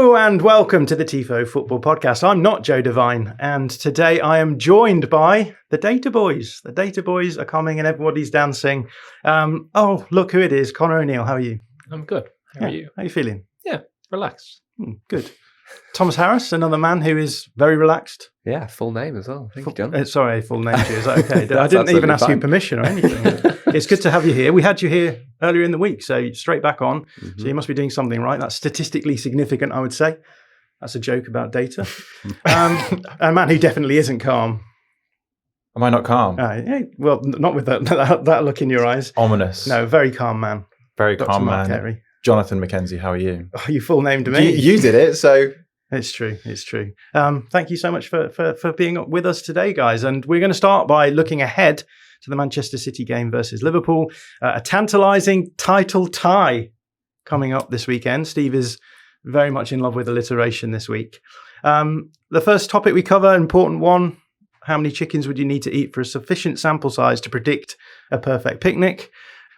Hello and welcome to the Tifo Football Podcast. I'm not Joe Devine, and today I am joined by the Data Boys. The Data Boys are coming and everybody's dancing. Oh, look who it is. Conor O'Neill, how are you? I'm good. How are you? How are you feeling? Yeah, relaxed. Good. Thom Harris, another man who is very relaxed. Yeah, full name as well. Thank you, John. Sorry, full name to you. Is that okay? I didn't even ask you permission or anything. It's good to have you here. We had you here earlier in the week, so straight back on. Mm-hmm. So you must be doing something right. That's statistically significant, I would say. That's a joke about data. A man who definitely isn't calm. Am I not calm? Yeah, well, not with that look in your eyes. Ominous. No, very calm man. Very Dr. calm Mark man. Carey. Jonathan Mackenzie, how are you? Oh, you full named me. You did it, so... It's true. It's true. Thank you so much for being with us today, guys. And we're going to start by looking ahead to the Manchester City game versus Liverpool. A tantalising title tie coming up this weekend. Steve is very much in love with alliteration this week. The first topic we cover, important one. How many chickens would you need to eat for a sufficient sample size to predict a perfect picnic?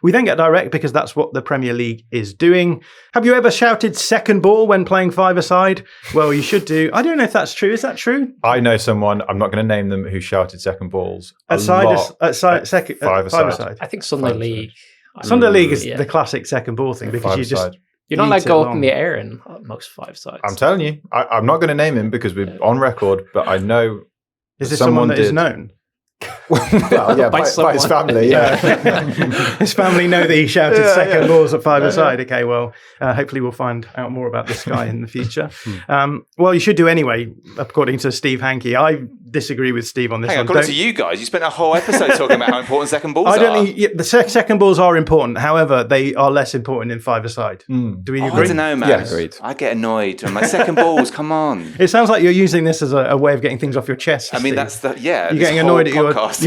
We then get direct because that's what the Premier League is doing. Have you ever shouted second ball when playing five-a-side? Well, you should do. I don't know if that's true. Is that true? I know someone, I'm not going to name them, who shouted second balls five-a-side. I think Sunday League. Sunday League is the classic second ball thing because you're not like go up in the air in most five-sides. I'm telling you, I'm not going to name him because we're on record, but I know. Is this someone that is known? Well, yeah, by his family, yeah. His family know that he shouted second balls at five-a-side. Okay, well, hopefully we'll find out more about this guy in the future. Well, you should do anyway, according to Steve Hankey. I disagree with Steve on this one. According to you guys, you spent a whole episode talking about how important second balls are. I don't think the second balls are important. However, they are less important in five-a-side. Do we agree? I don't know, man. Yeah, agreed. I get annoyed. My second balls, come on. It sounds like you're using this as a way of getting things off your chest. I mean, Steve. You're getting annoyed at podcast.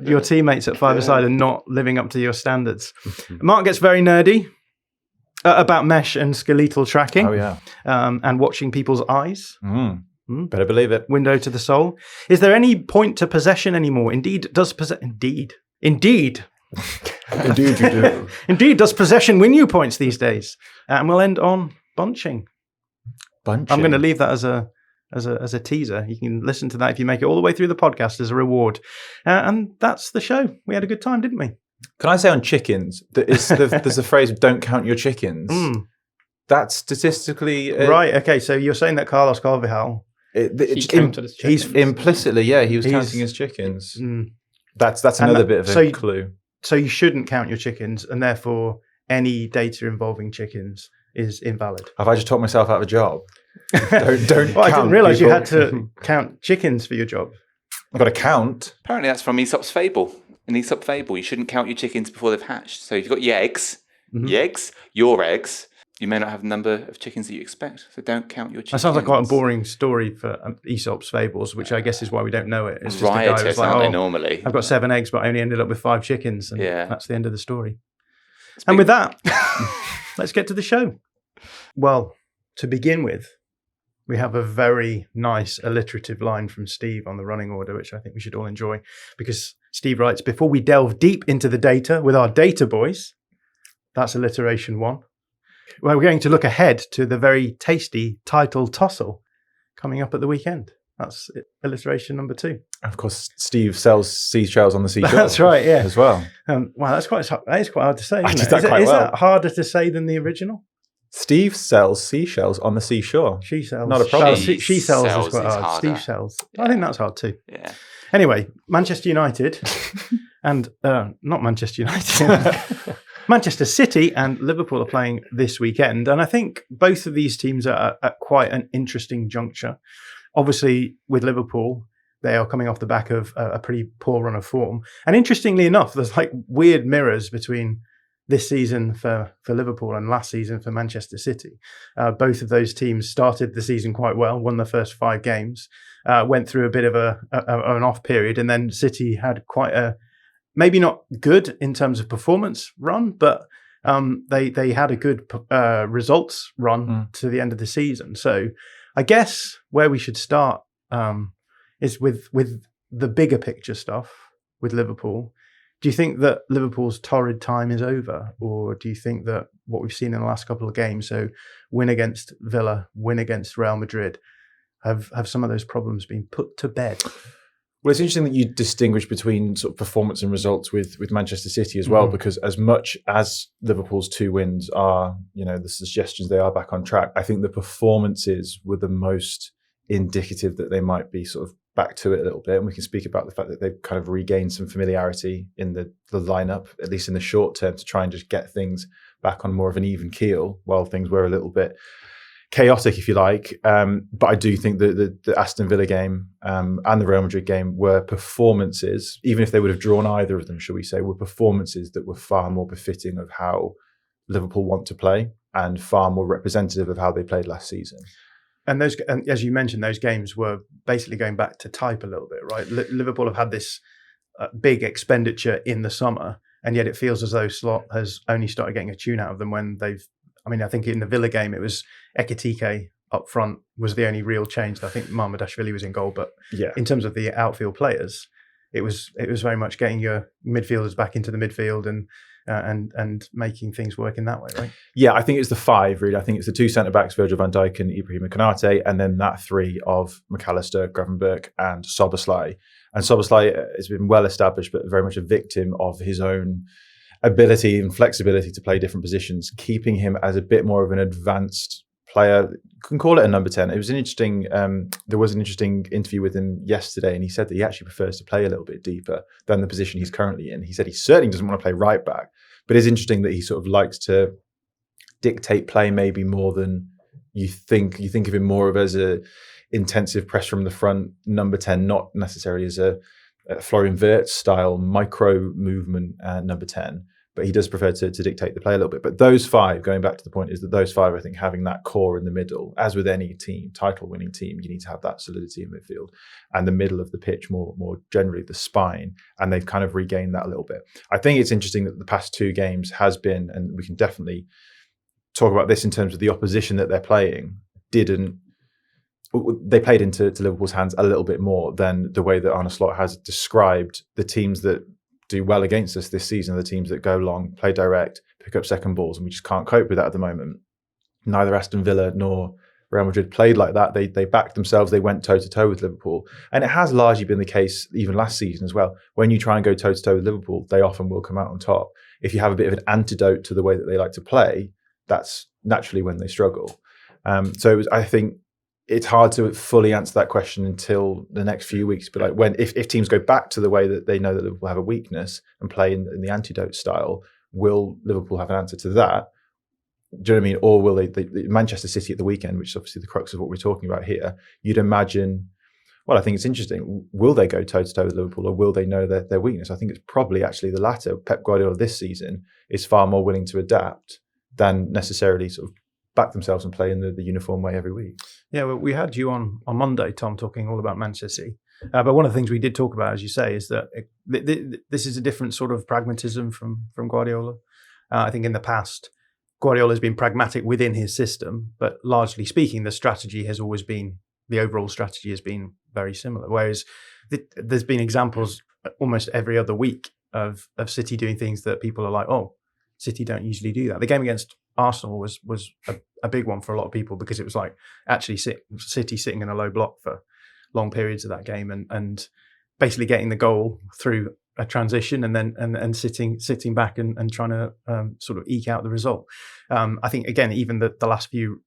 your teammates at five-a-side are not living up to your standards. Mark gets very nerdy about mesh and skeletal tracking. Oh, yeah. And watching people's eyes. Better believe it. Window to the soul. Is there any point to possession anymore? Indeed you do. Indeed, does possession win you points these days? And we'll end on bunching. I'm going to leave that as a teaser. You can listen to that if you make it all the way through the podcast as a reward. And that's the show. We had a good time, didn't we? Can I say on chickens, there's a phrase, don't count your chickens. That's statistically... right, okay, so you're saying that Carlos Carvajal... He's implicitly, he was counting his chickens. That's another bit of a clue. So you shouldn't count your chickens, and therefore any data involving chickens is invalid. Have I just talked myself out of a job? Don't well, I didn't realise you had to count chickens for your job. I've got to count. Apparently that's from Aesop's Fable. In Aesop's Fable, you shouldn't count your chickens before they've hatched. So if you've got your eggs, your eggs, you may not have the number of chickens that you expect. So don't count your chickens. That sounds like quite a boring story for Aesop's Fables, which I guess is why we don't know it. It's just riotous, a guy who's like, aren't they, normally? I've got 7 eggs, but I only ended up with 5 chickens. And that's the end of the story. And with that, let's get to the show. Well, to begin with, we have a very nice alliterative line from Steve on the running order, which I think we should all enjoy, because Steve writes, before we delve deep into the data with our data boys, that's alliteration 1. Well, we're going to look ahead to the very tasty title tussle coming up at the weekend. That's alliteration number 2. Of course, Steve sells seashells on the seashore. That's right, yeah. As well. Wow, that is quite hard to say, isn't I did it? that quite is well. that harder to say than the original? Steve sells seashells on the seashore. She sells. Not a problem. She sells is quite hard. harder. Steve sells. Yeah. I think that's hard too. Yeah. Anyway, Manchester United and not Manchester United. Manchester City and Liverpool are playing this weekend. And I think both of these teams are at quite an interesting juncture. Obviously, with Liverpool, they are coming off the back of a pretty poor run of form. And interestingly enough, there's like weird mirrors between this season for Liverpool and last season for Manchester City. Both of those teams started the season quite well, won the first 5 games, went through a bit of an off period, and then City had quite a, maybe not good in terms of performance run, but they had a good results run to the end of the season. So I guess where we should start is with the bigger picture stuff with Liverpool. Do you think that Liverpool's torrid time is over, or do you think that what we've seen in the last couple of games, so win against Villa, win against Real Madrid, have some of those problems been put to bed? Well, it's interesting that you distinguish between sort of performance and results with Manchester City as well, because as much as Liverpool's 2 wins are, the suggestions they are back on track, I think the performances were the most indicative that they might be sort of back to it a little bit. And we can speak about the fact that they've kind of regained some familiarity in the lineup, at least in the short term, to try and just get things back on more of an even keel while things were a little bit chaotic, if you like. But I do think that the Aston Villa game and the Real Madrid game were performances, even if they would have drawn either of them, shall we say, were performances that were far more befitting of how Liverpool want to play and far more representative of how they played last season. And as you mentioned, those games were basically going back to type a little bit, right? Liverpool have had this big expenditure in the summer, and yet it feels as though Slot has only started getting a tune out of them when they've. I mean, I think in the Villa game, it was Ekitike up front was the only real change. I think Mamardashvili was in goal, but in terms of the outfield players, it was very much getting your midfielders back into the midfield and making things work in that way, right? Yeah, I think it's the 5, really. I think it's the 2 centre-backs, Virgil van Dijk and Ibrahima Konate, and then that 3 of McAllister, Gravenberch and Szoboszlai. And Szoboszlai has been well established, but very much a victim of his own ability and flexibility to play different positions, keeping him as a bit more of an advanced player. You can call it a number 10. It was an interesting, there was an interesting interview with him yesterday, and he said that he actually prefers to play a little bit deeper than the position he's currently in. He said he certainly doesn't want to play right back, but it's interesting that he sort of likes to dictate play maybe more than you think. You think of him more of as a intensive press from the front number 10, not necessarily as a Florian Wirtz style micro movement number 10. But he does prefer to dictate the play a little bit. But those 5, going back to the point, is that those 5, I think, having that core in the middle, as with any team, title-winning team, you need to have that solidity in midfield and the middle of the pitch, more generally the spine, and they've kind of regained that a little bit. I think it's interesting that the past 2 games has been, and we can definitely talk about this in terms of the opposition that they're playing, they played into Liverpool's hands a little bit more than the way that Arne Slot has described the teams that do well against us this season, the teams that go long, play direct, pick up second balls, and we just can't cope with that at the moment. Neither Aston Villa nor Real Madrid played like that. They backed themselves, they went toe-to-toe with Liverpool. And it has largely been the case even last season as well. When you try and go toe-to-toe with Liverpool, they often will come out on top. If you have a bit of an antidote to the way that they like to play, that's naturally when they struggle. I think it's hard to fully answer that question until the next few weeks. But like if teams go back to the way that they know that Liverpool have a weakness and play in the antidote style, will Liverpool have an answer to that? Do you know what I mean? Or will they Manchester City at the weekend, which is obviously the crux of what we're talking about here, you'd imagine, well, I think it's interesting. Will they go toe-to-toe with Liverpool, or will they know their weakness? I think it's probably actually the latter. Pep Guardiola this season is far more willing to adapt than necessarily sort of back themselves and play in the uniform way every week. Yeah, well, we had you on Monday, Tom, talking all about Manchester City. But one of the things we did talk about, as you say, is that this is a different sort of pragmatism from Guardiola. I think in the past, Guardiola has been pragmatic within his system, but largely speaking, the overall strategy has been very similar. Whereas there's been examples almost every other week of City doing things that people are like, oh, City don't usually do that. The game against Arsenal was a big one for a lot of people, because it was like actually City sitting in a low block for long periods of that game and basically getting the goal through a transition and then sitting back and trying to sort of eke out the result. I think again, even the last few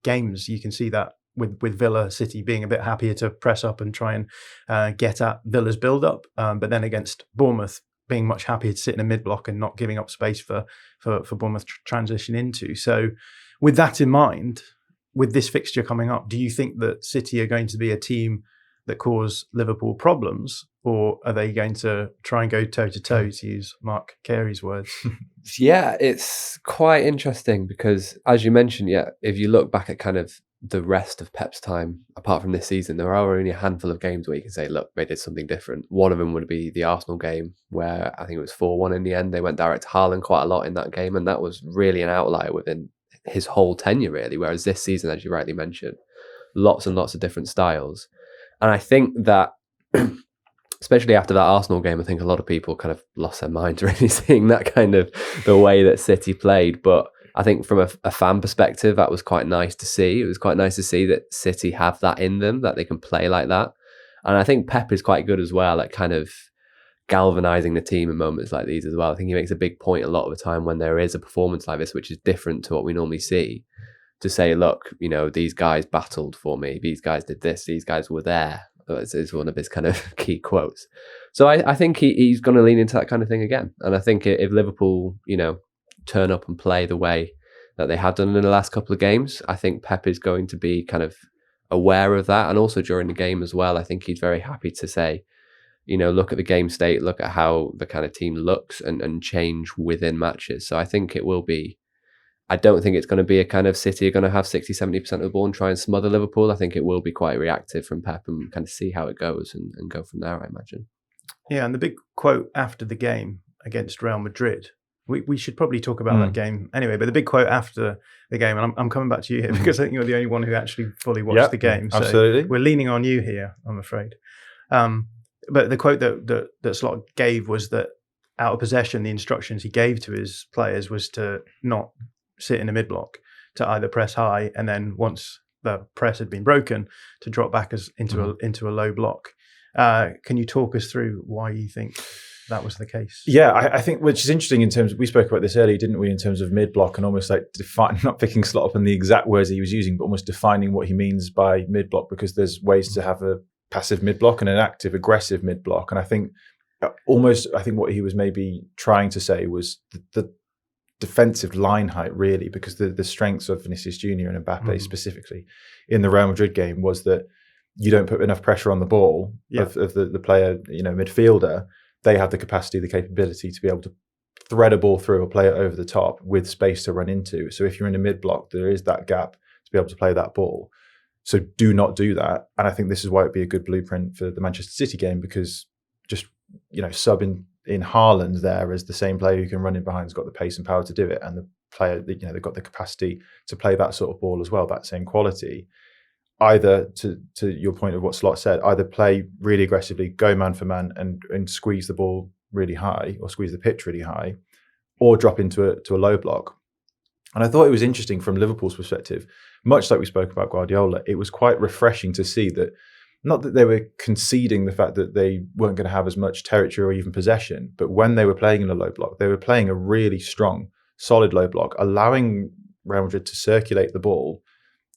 games, you can see that with Villa, City being a bit happier to press up and try and get at Villa's build up, but then against Bournemouth, being much happier to sit in a mid block and not giving up space for Bournemouth to transition into. So, with that in mind, with this fixture coming up, do you think that City are going to be a team that cause Liverpool problems, or are they going to try and go toe-to-toe, to use Mark Carey's words? Yeah, it's quite interesting because, as you mentioned, if you look back at kind of the rest of Pep's time, apart from this season, there are only a handful of games where you can say, look, they did something different. One of them would be the Arsenal game, where I think it was 4-1 in the end. They went direct to Haaland quite a lot in that game, and that was really an outlier within his whole tenure, really. Whereas this season, as you rightly mentioned, lots and lots of different styles. And I think that especially after that Arsenal game, I think a lot of people kind of lost their minds really seeing that kind of the way that City played. But I think from a fan perspective, that was quite nice to see. It was quite nice to see that City have that in them, that they can play like that. And I think Pep is quite good as well at kind of galvanizing the team in moments like these as well. I think he makes a big point a lot of the time when there is a performance like this, which is different to what we normally see, to say, look, you know, these guys battled for me. These guys did this. These guys were there. Is one of his kind of key quotes. So I think he's going to lean into that kind of thing again. And I think if Liverpool, you know, turn up and play the way that they have done in the last couple of games, I think Pep is going to be kind of aware of that. And also during the game as well, I think he's very happy to say, you know, look at the game state, look at how the kind of team looks and change within matches. So I think it will be, I don't think it's going to be a kind of City are going to have 60-70% of the ball and try and smother Liverpool. I think it will be quite reactive from Pep and kind of see how it goes and go from there, I imagine. Yeah, and the big quote after the game against Real Madrid, we should probably talk about that game anyway, but the big quote after the game, and I'm coming back to you here because I think you're the only one who actually fully watched the game. So absolutely. We're leaning on you here, I'm afraid. But the quote that Slot gave was that out of possession, the instructions he gave to his players was to not sit in a mid-block, to either press high and then once the press had been broken, to drop back into a low block. Can you talk us through why you think that was the case? Yeah, I think, which is interesting in terms of, we spoke about this earlier, didn't we, in terms of mid-block and almost like not picking Slot up on the exact words that he was using, but almost defining what he means by mid-block, because there's ways to have a passive mid-block and an active, aggressive mid-block. And I think what he was maybe trying to say was the defensive line height, really, because the strengths of Vinicius Jr. and Mbappe specifically in the Real Madrid game was that you don't put enough pressure on the ball of the player, you know, midfielder. They have the capacity, the capability to be able to thread a ball through or play it over the top with space to run into. So if you're in a mid-block, there is that gap to be able to play that ball. So do not do that. And I think this is why it'd be a good blueprint for the Manchester City game, because just, you know, subbing in Haaland there as the same player who can run in behind, has got the pace and power to do it, and the player, you know, they've got the capacity to play that sort of ball as well, that same quality. Either to your point of what Slot said, either play really aggressively, go man for man, and squeeze the ball really high or squeeze the pitch really high, or drop into a low block. And I thought it was interesting from Liverpool's perspective, much like we spoke about Guardiola, it was quite refreshing to see that, not that they were conceding the fact that they weren't going to have as much territory or even possession, but when they were playing in a low block, they were playing a really strong, solid low block, allowing Real Madrid to circulate the ball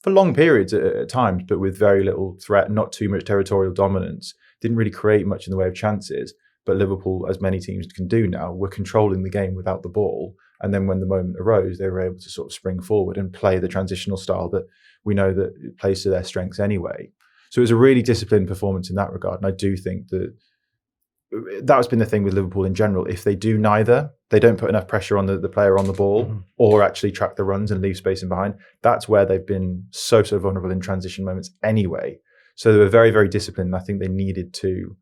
for long periods at times, but with very little threat, not too much territorial dominance. Didn't really create much in the way of chances. But Liverpool, as many teams can do now, were controlling the game without the ball. And then when the moment arose, they were able to sort of spring forward and play the transitional style that we know that plays to their strengths anyway. So it was a really disciplined performance in that regard. And I do think that has been the thing with Liverpool in general. If they do neither, they don't put enough pressure on the player on the ball or actually track the runs and leave space in behind. That's where they've been so vulnerable in transition moments anyway. So they were very, very disciplined. I think they needed to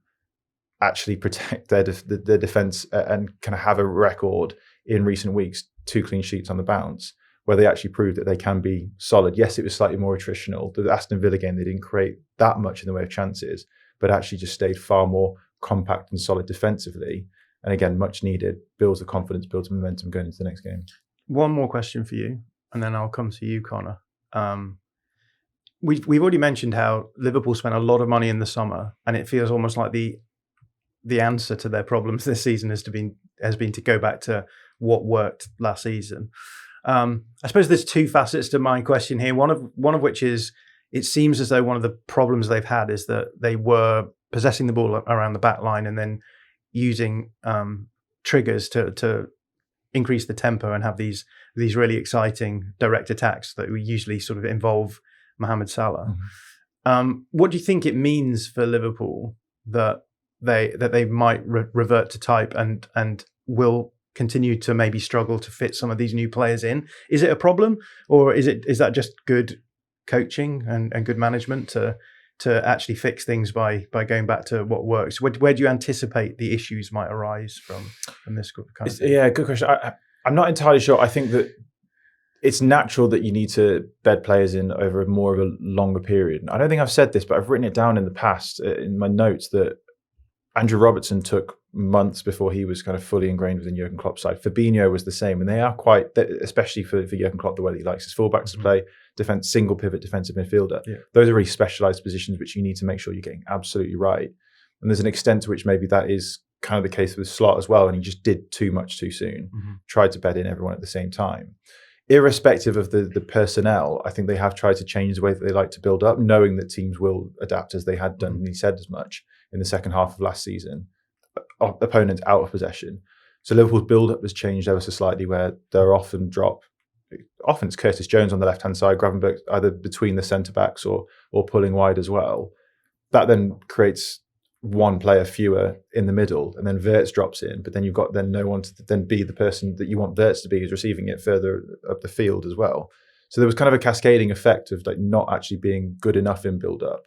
actually protect their defence and kind of have a record in recent weeks, 2 clean sheets on the bounce, where they actually proved that they can be solid. Yes, it was slightly more attritional. The Aston Villa game, they didn't create that much in the way of chances, but actually just stayed far more compact and solid defensively. And again, much needed, builds the confidence, builds momentum going into the next game. One more question for you, and then I'll come to you, Conor. We've already mentioned how Liverpool spent a lot of money in the summer, and it feels almost like the answer to their problems this season has been to go back to what worked last season. I suppose there's 2 facets to my question here. One of which is, it seems as though one of the problems they've had is that they were possessing the ball around the back line and then using triggers to increase the tempo and have these really exciting direct attacks that we usually sort of involve Mohamed Salah. What do you think it means for Liverpool that they might revert to type and will continue to maybe struggle to fit some of these new players in? Is it a problem, or is that just good coaching and good management to actually fix things by going back to what works? Where do you anticipate the issues might arise from this kind of thing? Yeah, good question. I'm not entirely sure. I think that it's natural that you need to bed players in over more of a longer period. I don't think I've said this, but I've written it down in the past in my notes that Andrew Robertson took months before he was kind of fully ingrained within Jurgen Klopp's side. Fabinho was the same, and they are quite, especially for Jurgen Klopp, the way that he likes his fullbacks to play, single pivot defensive midfielder. Yeah. Those are really specialised positions which you need to make sure you're getting absolutely right. And there's an extent to which maybe that is kind of the case with Slot as well, and he just did too much too soon, tried to bed in everyone at the same time. Irrespective of the personnel, I think they have tried to change the way that they like to build up, knowing that teams will adapt as they had done, and he said as much in the second half of last season. Opponents out of possession. So Liverpool's build-up has changed ever so slightly, where they're often it's Curtis Jones on the left-hand side, Gravenberch either between the centre-backs or pulling wide as well. That then creates one player fewer in the middle, and then Wirtz drops in, but then you've got then no one to then be the person that you want Wirtz to be, who's receiving it further up the field as well. So there was kind of a cascading effect of like not actually being good enough in build-up.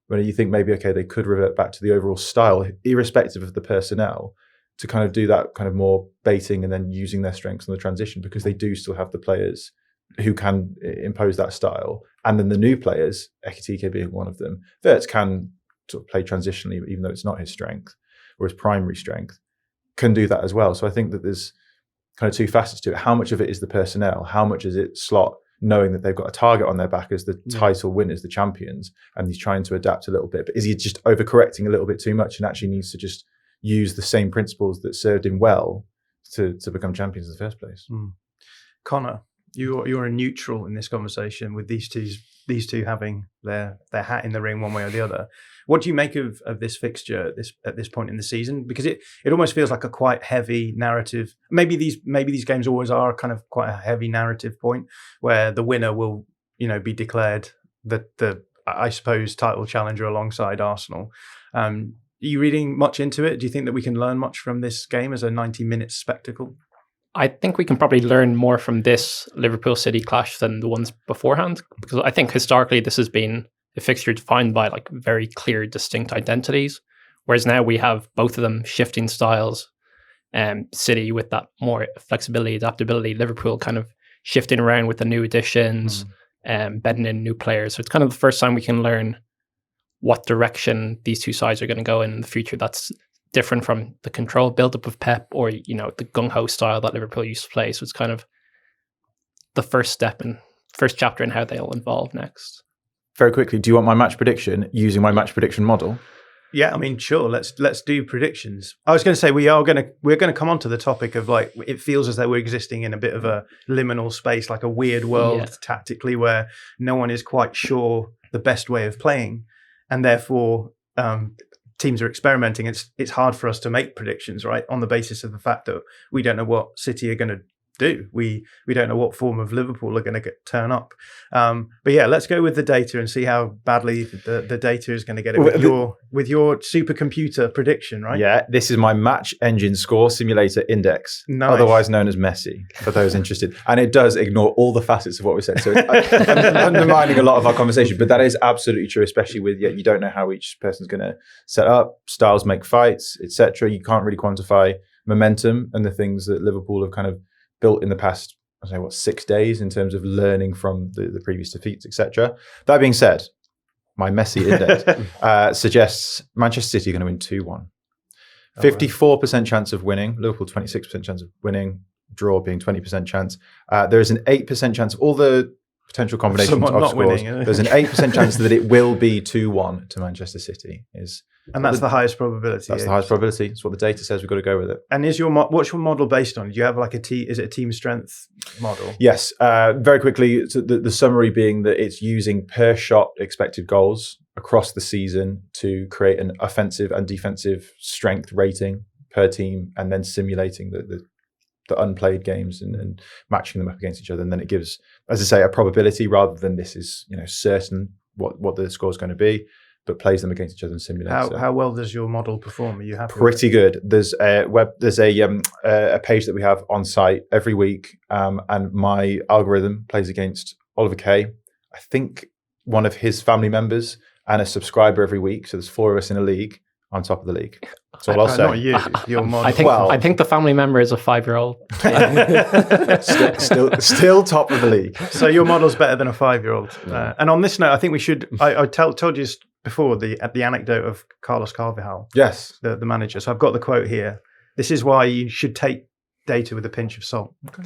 When you think maybe, okay, they could revert back to the overall style, irrespective of the personnel, to kind of do that kind of more baiting and then using their strengths on the transition, because they do still have the players who can impose that style. And then the new players, Ekitike being one of them, Wirtz can sort of play transitionally, even though it's not his strength or his primary strength, can do that as well. So I think that there's kind of two facets to it. How much of it is the personnel? How much is it Slot knowing that they've got a target on their back as the title winners, the champions, and he's trying to adapt a little bit? But is he just overcorrecting a little bit too much and actually needs to just use the same principles that served him well to become champions in the first place? Conor, you're a neutral in this conversation with these two having their hat in the ring one way or the other. What do you make of this fixture at this point in the season? Because it almost feels like a quite heavy narrative. Maybe these games always are kind of quite a heavy narrative point where the winner will, be declared the I suppose title challenger alongside Arsenal. Are you reading much into it? Do you think that we can learn much from this game as a 90-minute spectacle? I think we can probably learn more from this Liverpool City clash than the ones beforehand, because I think historically this has been a fixture defined by like very clear, distinct identities, whereas now we have both of them shifting styles. City with that more flexibility, adaptability, Liverpool kind of shifting around with the new additions, bedding in new players. So it's kind of the first time we can learn what direction these two sides are going to go in the future. That's different from the controlled build-up of Pep or, the gung-ho style that Liverpool used to play. So it's kind of the first step and first chapter in how they'll evolve next. Very quickly, do you want my match prediction using my match prediction model? Yeah, I mean, sure. Let's do predictions. I was going to say we're going to come on to the topic of like it feels as though we're existing in a bit of a liminal space, like a weird world tactically, where no one is quite sure the best way of playing, and therefore teams are experimenting. It's hard for us to make predictions, right, on the basis of the fact that we don't know what City are going to do. We don't know what form of Liverpool are going to turn up. But yeah, let's go with the data and see how badly the data is going to get it with your supercomputer prediction, right? Yeah, this is my Match Engine Score Simulator Index, otherwise known as Messi, for those interested. And it does ignore all the facets of what we said. So it's undermining a lot of our conversation, but that is absolutely true, especially with you don't know how each person's going to set up, styles make fights, etc. You can't really quantify momentum and the things that Liverpool have kind of built in the past, 6 days in terms of learning from the previous defeats, etc. That being said, my Messi index suggests Manchester City are going to win 2-1. 54% chance of winning, Liverpool 26% chance of winning, draw being 20% chance. There is an 8% chance of all the potential combinations of scores. There's an 8% chance that it will be 2-1 to Manchester City. And that's the highest probability. That's the highest probability. It's what the data says. We've got to go with it. And what's your model based on? Do you have like is it a team strength model? Yes. Very quickly, so the summary being that it's using per shot expected goals across the season to create an offensive and defensive strength rating per team, and then simulating the unplayed games and matching them up against each other. And then it gives, as I say, a probability rather than this is certain what the score is going to be, but plays them against each other and simulates. How well does your model perform? Are you happy? Pretty good. There's a page that we have on site every week, and my algorithm plays against Oliver Kay, I think one of his family members, and a subscriber every week. So there's 4 of us in a league on top of the league. That's all I'll say. Not you. Your model. I think the family member is a 5-year-old. still top of the league. So your model's better than a 5-year-old. And on this note, I think we should. I told you before the anecdote of Carlos Carvajal, Yes. the manager. So I've got the quote here. This is why you should take data with a pinch of salt. Okay.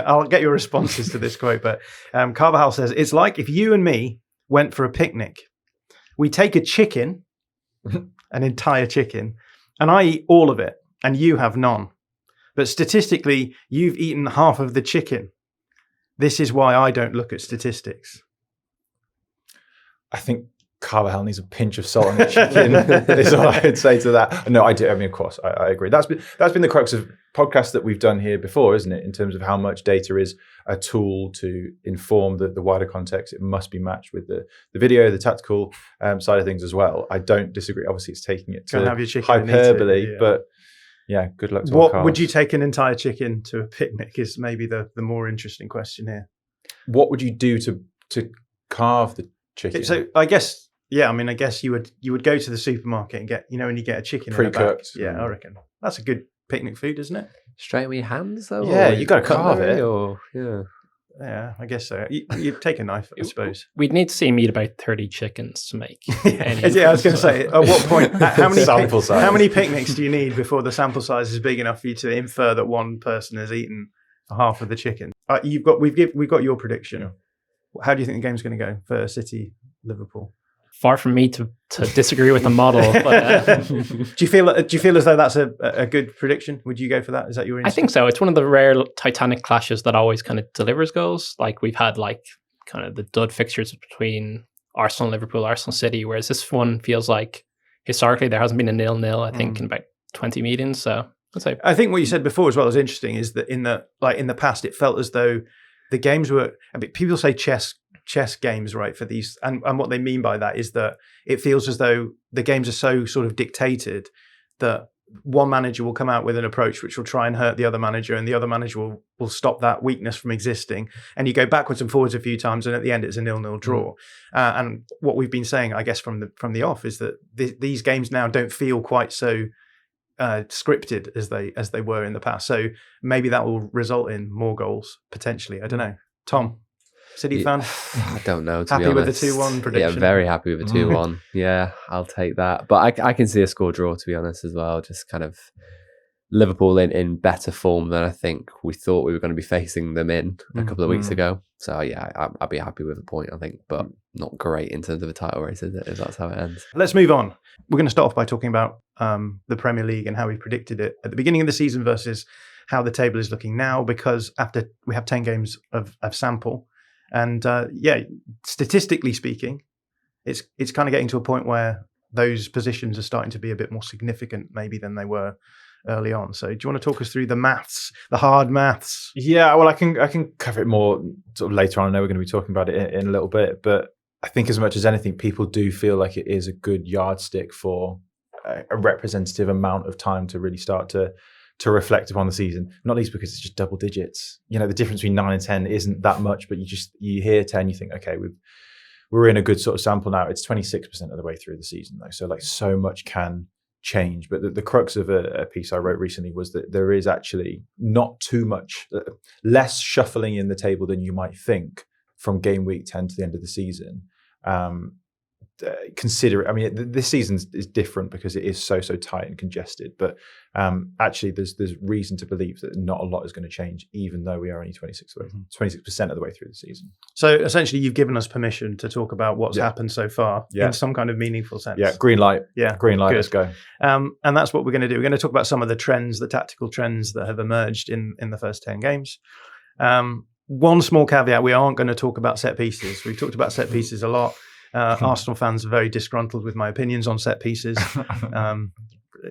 I'll get your responses to this quote, but Carvajal says, it's like if you and me went for a picnic. We take a chicken, an entire chicken, and I eat all of it, and you have none. But statistically, you've eaten half of the chicken. This is why I don't look at statistics. I think Carvajal needs a pinch of salt on the chicken. Is all I would say to that. No, I do. I mean, of course, I agree. That's been the crux of podcasts that we've done here before, isn't it? In terms of how much data is a tool to inform the wider context. It must be matched with the video, the tactical side of things as well. I don't disagree. Obviously, it's taking it to have your chicken and eat hyperbole, it, yeah. but yeah, good luck to What Carlos. would you take an entire chicken to a picnic? Is maybe the more interesting question here. What would you do to carve the chicken? So I guess. Yeah, I mean, I guess you would go to the supermarket and get, when you get a chicken Pre-cooked. In a bag. Yeah, I reckon that's a good picnic food, isn't it? Straight with your hands, though? Yeah, or you gotta carve cutlery, it. Or, yeah. Yeah, I guess so. You take a knife, I suppose. We'd need to see him eat about 30 chickens to make any. Yeah, I was going to say, at what point, how many size. picnics do you need before the sample size is big enough for you to infer that one person has eaten half of the chicken? We've got your prediction. Yeah. How do you think the game's going to go for City Liverpool? Far from me to disagree with the model, but Do you feel as though that's a good prediction? Would you go for that? Is that your I instinct? think so. It's one of the rare Titanic clashes that always kind of delivers goals. Like we've had kind of the dud fixtures between Arsenal and Liverpool, Arsenal City, whereas this one feels like historically there hasn't been a 0-0, I think, in about 20 meetings. So I'd say I think what you said before as well is interesting. Is that in the past it felt as though the games were people say chess games, right, for these, and what they mean by that is that it feels as though the games are so sort of dictated that one manager will come out with an approach which will try and hurt the other manager, and the other manager will stop that weakness from existing, and you go backwards and forwards a few times, and at the end it's a 0-0 draw. And what we've been saying, I guess, from the off is that these games now don't feel quite so scripted as they were in the past. So maybe that will result in more goals potentially. I don't know. Tom, City fan? I don't know, to Happy be with the honest. 2-1 prediction? Yeah, very happy with the 2-1. Yeah, I'll take that. But I can see a score draw, to be honest, as well. Just kind of Liverpool in better form than I think we thought we were going to be facing them in a couple of weeks ago. So yeah, I'll be happy with a point, I think, but not great in terms of a title race, is it, if that's how it ends. Let's move on. We're going to start off by talking about the Premier League and how we predicted it at the beginning of the season versus how the table is looking now, because after we have 10 games of sample, and statistically speaking, it's kind of getting to a point where those positions are starting to be a bit more significant maybe than they were early on. So do you want to talk us through the maths, the hard maths? Yeah, well, I can cover it more sort of later on. I know we're going to be talking about it in a little bit, but I think as much as anything, people do feel like it is a good yardstick for a representative amount of time to really start to reflect upon the season, not least because it's just double digits. The difference between 9 and 10 isn't that much, but you hear 10, you think, okay, we're in a good sort of sample now. It's 26% of the way through the season though. So so much can change. But the crux of a piece I wrote recently was that there is actually not too much, less shuffling in the table than you might think from game week 10 to the end of the season. This season is different because it is so tight and congested, but actually there's reason to believe that not a lot is going to change, even though we are only 26% of the way through the season. So essentially you've given us permission to talk about what's happened so far in some kind of meaningful sense. Yeah, green light. Yeah, green light. Good. Let's go. And that's what we're going to do. We're going to talk about some of the trends, the tactical trends that have emerged in the first 10 games. One small caveat, we aren't going to talk about set pieces. We've talked about set pieces a lot. Arsenal fans are very disgruntled with my opinions on set pieces.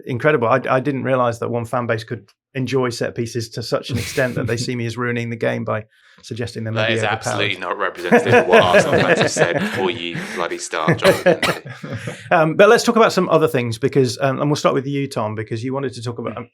Incredible. I didn't realise that one fan base could enjoy set pieces to such an extent that they see me as ruining the game by suggesting them. That is absolutely not representative of what Arsenal fans have said before you bloody start, Jonathan. But let's talk about some other things because, and we'll start with you, Tom, because you wanted to talk about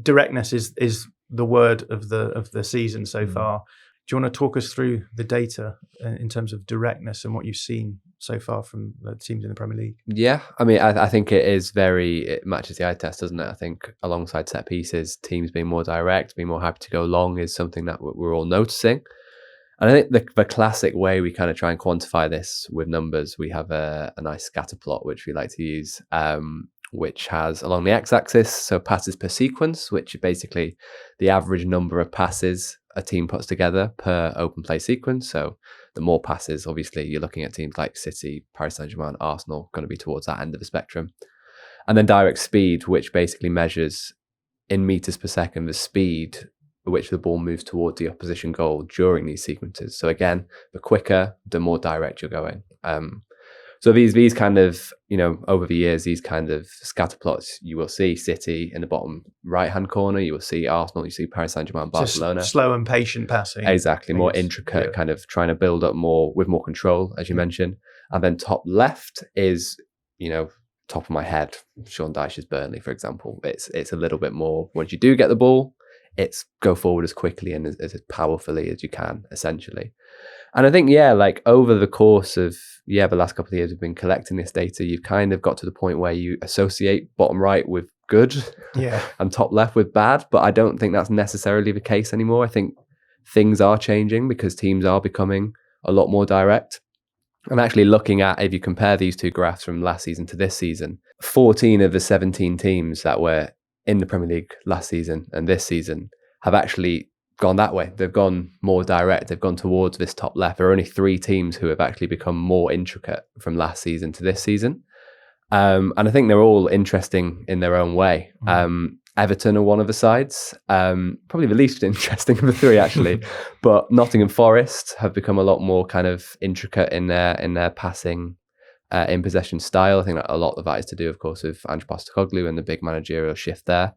directness is the word of the season so far. Do you want to talk us through the data in terms of directness and what you've seen so far from the teams in the Premier League? Yeah, I mean, I think it matches the eye test, doesn't it? I think alongside set pieces, teams being more direct, being more happy to go long is something that we're all noticing. And I think the classic way we kind of try and quantify this with numbers, we have a nice scatter plot, which we like to use, which has along the x-axis, so passes per sequence, which are basically the average number of passes a team puts together per open play sequence. So the more passes, obviously, you're looking at teams like City, Paris Saint-Germain, Arsenal, going to be towards that end of the spectrum. And then direct speed, which basically measures in meters per second the speed at which the ball moves towards the opposition goal during these sequences. So again, the quicker, the more direct you're going. So these kind of, over the years, these kind of scatter plots, you will see City in the bottom right-hand corner, you will see Arsenal, you see Paris Saint-Germain, Barcelona. So slow and patient passing. Exactly, more intricate, kind of trying to build up more with more control, as you mentioned. And then top left is, top of my head, Sean Dyche's Burnley, for example. It's a little bit more, once you do get the ball, it's go forward as quickly and as powerfully as you can, essentially. And I think, over the course of, the last couple of years we've been collecting this data, you've kind of got to the point where you associate bottom right with good and top left with bad, but I don't think that's necessarily the case anymore. I think things are changing because teams are becoming a lot more direct. And actually looking at, if you compare these two graphs from last season to this season, 14 of the 17 teams that were in the Premier League last season and this season have actually gone that way. They've gone more direct. They've gone towards this top left. There are only 3 teams who have actually become more intricate from last season to this season. And I think they're all interesting in their own way. Everton are one of the sides, probably the least interesting of the 3 actually, but Nottingham Forest have become a lot more kind of intricate in their passing in possession style. I think that a lot of that is to do, of course, with Ange Postecoglou and the big managerial shift there.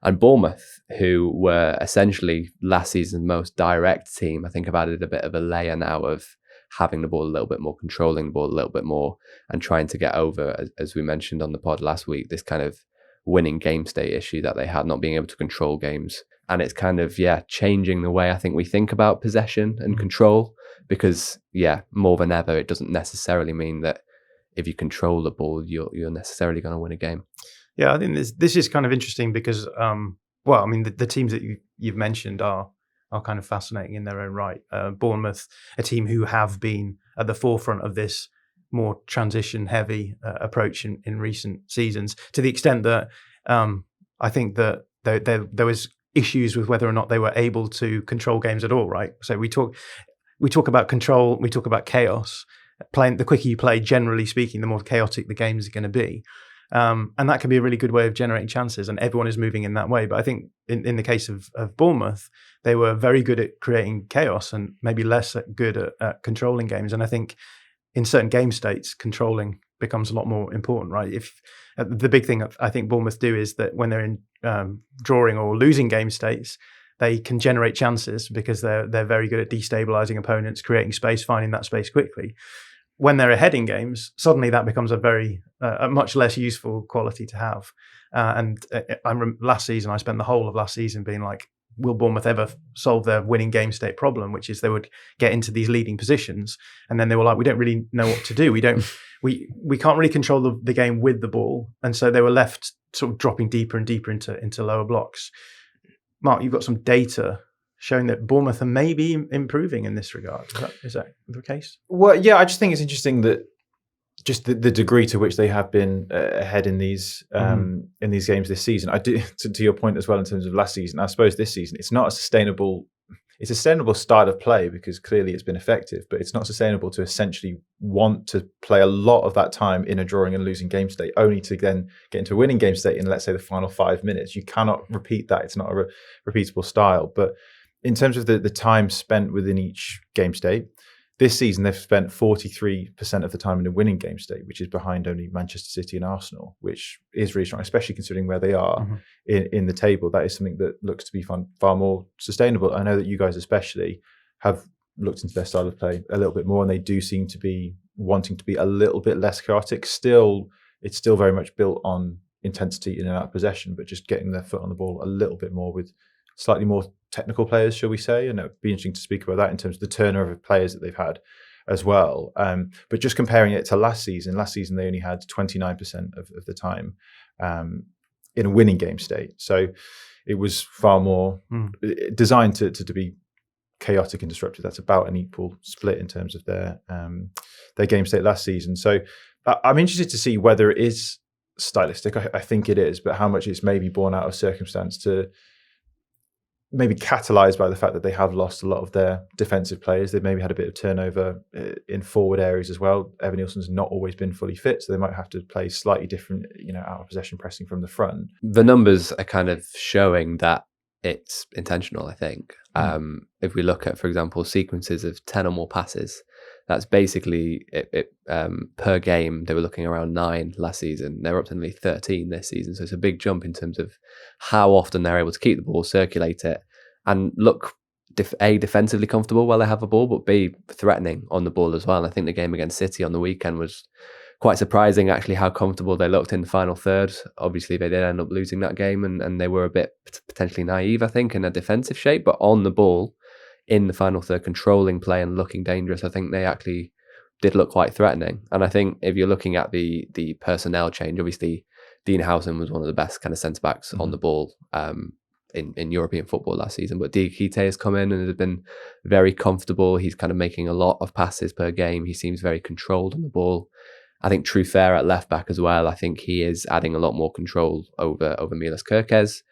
And Bournemouth, who were essentially last season's most direct team, I think have added a bit of a layer now of having the ball a little bit more, controlling the ball a little bit more, and trying to get over, as we mentioned on the pod last week, this kind of winning game state issue that they had, not being able to control games. And it's kind of, changing the way I think we think about possession and control, because, more than ever, it doesn't necessarily mean that if you control the ball, you're necessarily going to win a game. Yeah, I think this is kind of interesting because, the teams that you've mentioned are kind of fascinating in their own right. Bournemouth, a team who have been at the forefront of this more transition-heavy approach in recent seasons, to the extent that I think that there was issues with whether or not they were able to control games at all, right? So we talk about control, we talk about chaos. Playing, the quicker you play, generally speaking, the more chaotic the games are going to be. And that can be a really good way of generating chances, and everyone is moving in that way. But I think in the case of Bournemouth, they were very good at creating chaos and maybe less good at controlling games. And I think in certain game states, controlling becomes a lot more important, right? If the big thing I think Bournemouth do is that when they're in drawing or losing game states, they can generate chances because they're very good at destabilizing opponents, creating space, finding that space quickly. When they're ahead in games, suddenly that becomes a much less useful quality to have. Last season, I spent the whole of last season being like, will Bournemouth ever solve their winning game state problem, which is they would get into these leading positions, and then they were like, we don't really know what to do. We can't really control the game with the ball, and so they were left sort of dropping deeper and deeper into lower blocks. Mark, you've got some data showing that Bournemouth are maybe improving in this regard. Is that the case? Well, yeah, I just think it's interesting that just the degree to which they have been ahead in these games this season. I do, to your point as well in terms of last season. I suppose this season it's not a sustainable. It's a sustainable style of play because clearly it's been effective, but it's not sustainable to essentially want to play a lot of that time in a drawing and losing game state, only to then get into a winning game state in, let's say, the final 5 minutes. You cannot repeat that. It's not a repeatable style. But in terms of the time spent within each game state, this season they've spent 43% of the time in a winning game state, which is behind only Manchester City and Arsenal, which is really strong, especially considering where they are in the table. That is something that looks to be far more sustainable. I know that you guys especially have looked into their style of play a little bit more, and they do seem to be wanting to be a little bit less chaotic. It's still very much built on intensity in and out of possession, but just getting their foot on the ball a little bit more with slightly more technical players, shall we say. And it'd be interesting to speak about that in terms of the turnover of players that they've had as well. But just comparing it to last season they only had 29% of the time in a winning game state. So it was far more designed to be chaotic and disruptive. That's about an equal split in terms of their game state last season. So I'm interested to see whether it is stylistic. I think it is, but how much it's maybe born out of circumstance, to maybe catalysed by the fact that they have lost a lot of their defensive players. They've maybe had a bit of turnover in forward areas as well. Evan Nielsen's not always been fully fit, so they might have to play slightly different, out of possession pressing from the front. The numbers are kind of showing that it's intentional, I think. If we look at, for example, sequences of 10 or more passes, that's basically it per game. They were looking around 9 last season. They're up to nearly 13 this season. So it's a big jump in terms of how often they're able to keep the ball, circulate it, and look, defensively comfortable while they have the ball, but B, threatening on the ball as well. And I think the game against City on the weekend was quite surprising, actually, how comfortable they looked in the final third. Obviously, they did end up losing that game, and they were a bit potentially naive, I think, in a defensive shape. But on the ball, in the final third, controlling play and looking dangerous, I think they actually did look quite threatening. And I think if you're looking at the personnel change, obviously Dean Howson was one of the best kind of centre-backs on the ball in European football last season. But Diakite has come in and has been very comfortable. He's kind of making a lot of passes per game. He seems very controlled on the ball. I think Truffert at left back as well. I think he is adding a lot more control over Milos Kerkez.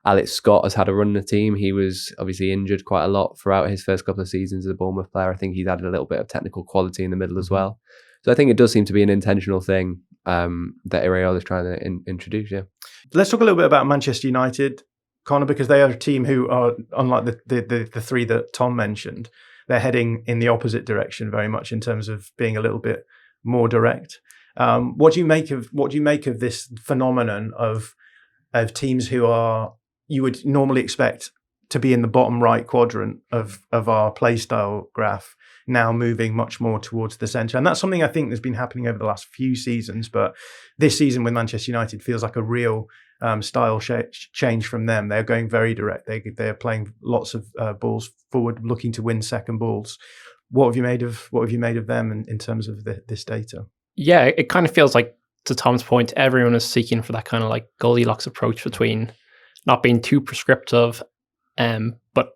Alex Scott has had a run in the team. He was obviously injured quite a lot throughout his first couple of seasons as a Bournemouth player. I think he's added a little bit of technical quality in the middle as well. So I think it does seem to be an intentional thing that Iraola is trying to introduce. Yeah. Let's talk a little bit about Manchester United, Conor, because they are a team who are, unlike the three that Tom mentioned, they're heading in the opposite direction very much in terms of being a little bit more direct. What do you make of this phenomenon of teams who are, you would normally expect to be in the bottom right quadrant of our play style graph, now moving much more towards the centre? And that's something I think has been happening over the last few seasons, but this season with Manchester United feels like a real style change from them. They're going very direct. They're playing lots of balls forward, looking to win second balls. What have you made of them in terms of this data? Yeah, it kind of feels like, to Tom's point, everyone is seeking for that kind of like Goldilocks approach between not being too prescriptive, but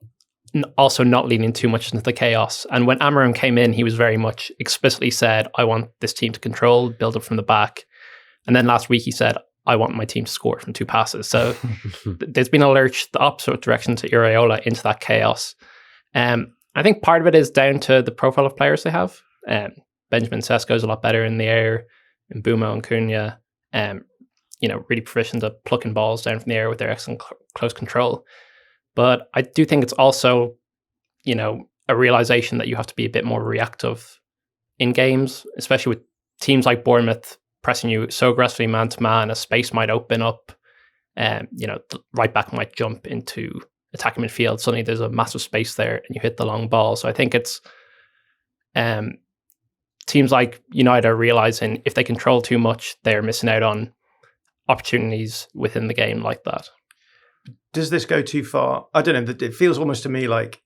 also not leaning too much into the chaos. And when Amarim came in, he was very much explicitly said, I want this team to control, build up from the back. And then last week he said, I want my team to score from 2 passes. So there's been a lurch the opposite direction to Iraola, into that chaos. I think part of it is down to the profile of players they have. Benjamin Sesko is a lot better in the air, and Mbeumo and Cunha, really proficient at plucking balls down from the air with their excellent close control. But I do think it's also, a realization that you have to be a bit more reactive in games, especially with teams like Bournemouth pressing you so aggressively man to man. A space might open up, the right back might jump into attacking midfield. Suddenly there's a massive space there and you hit the long ball. So I think it's teams like United are realizing if they control too much, they're missing out on opportunities within the game like that. Does this go too far? I don't know. It feels almost to me like,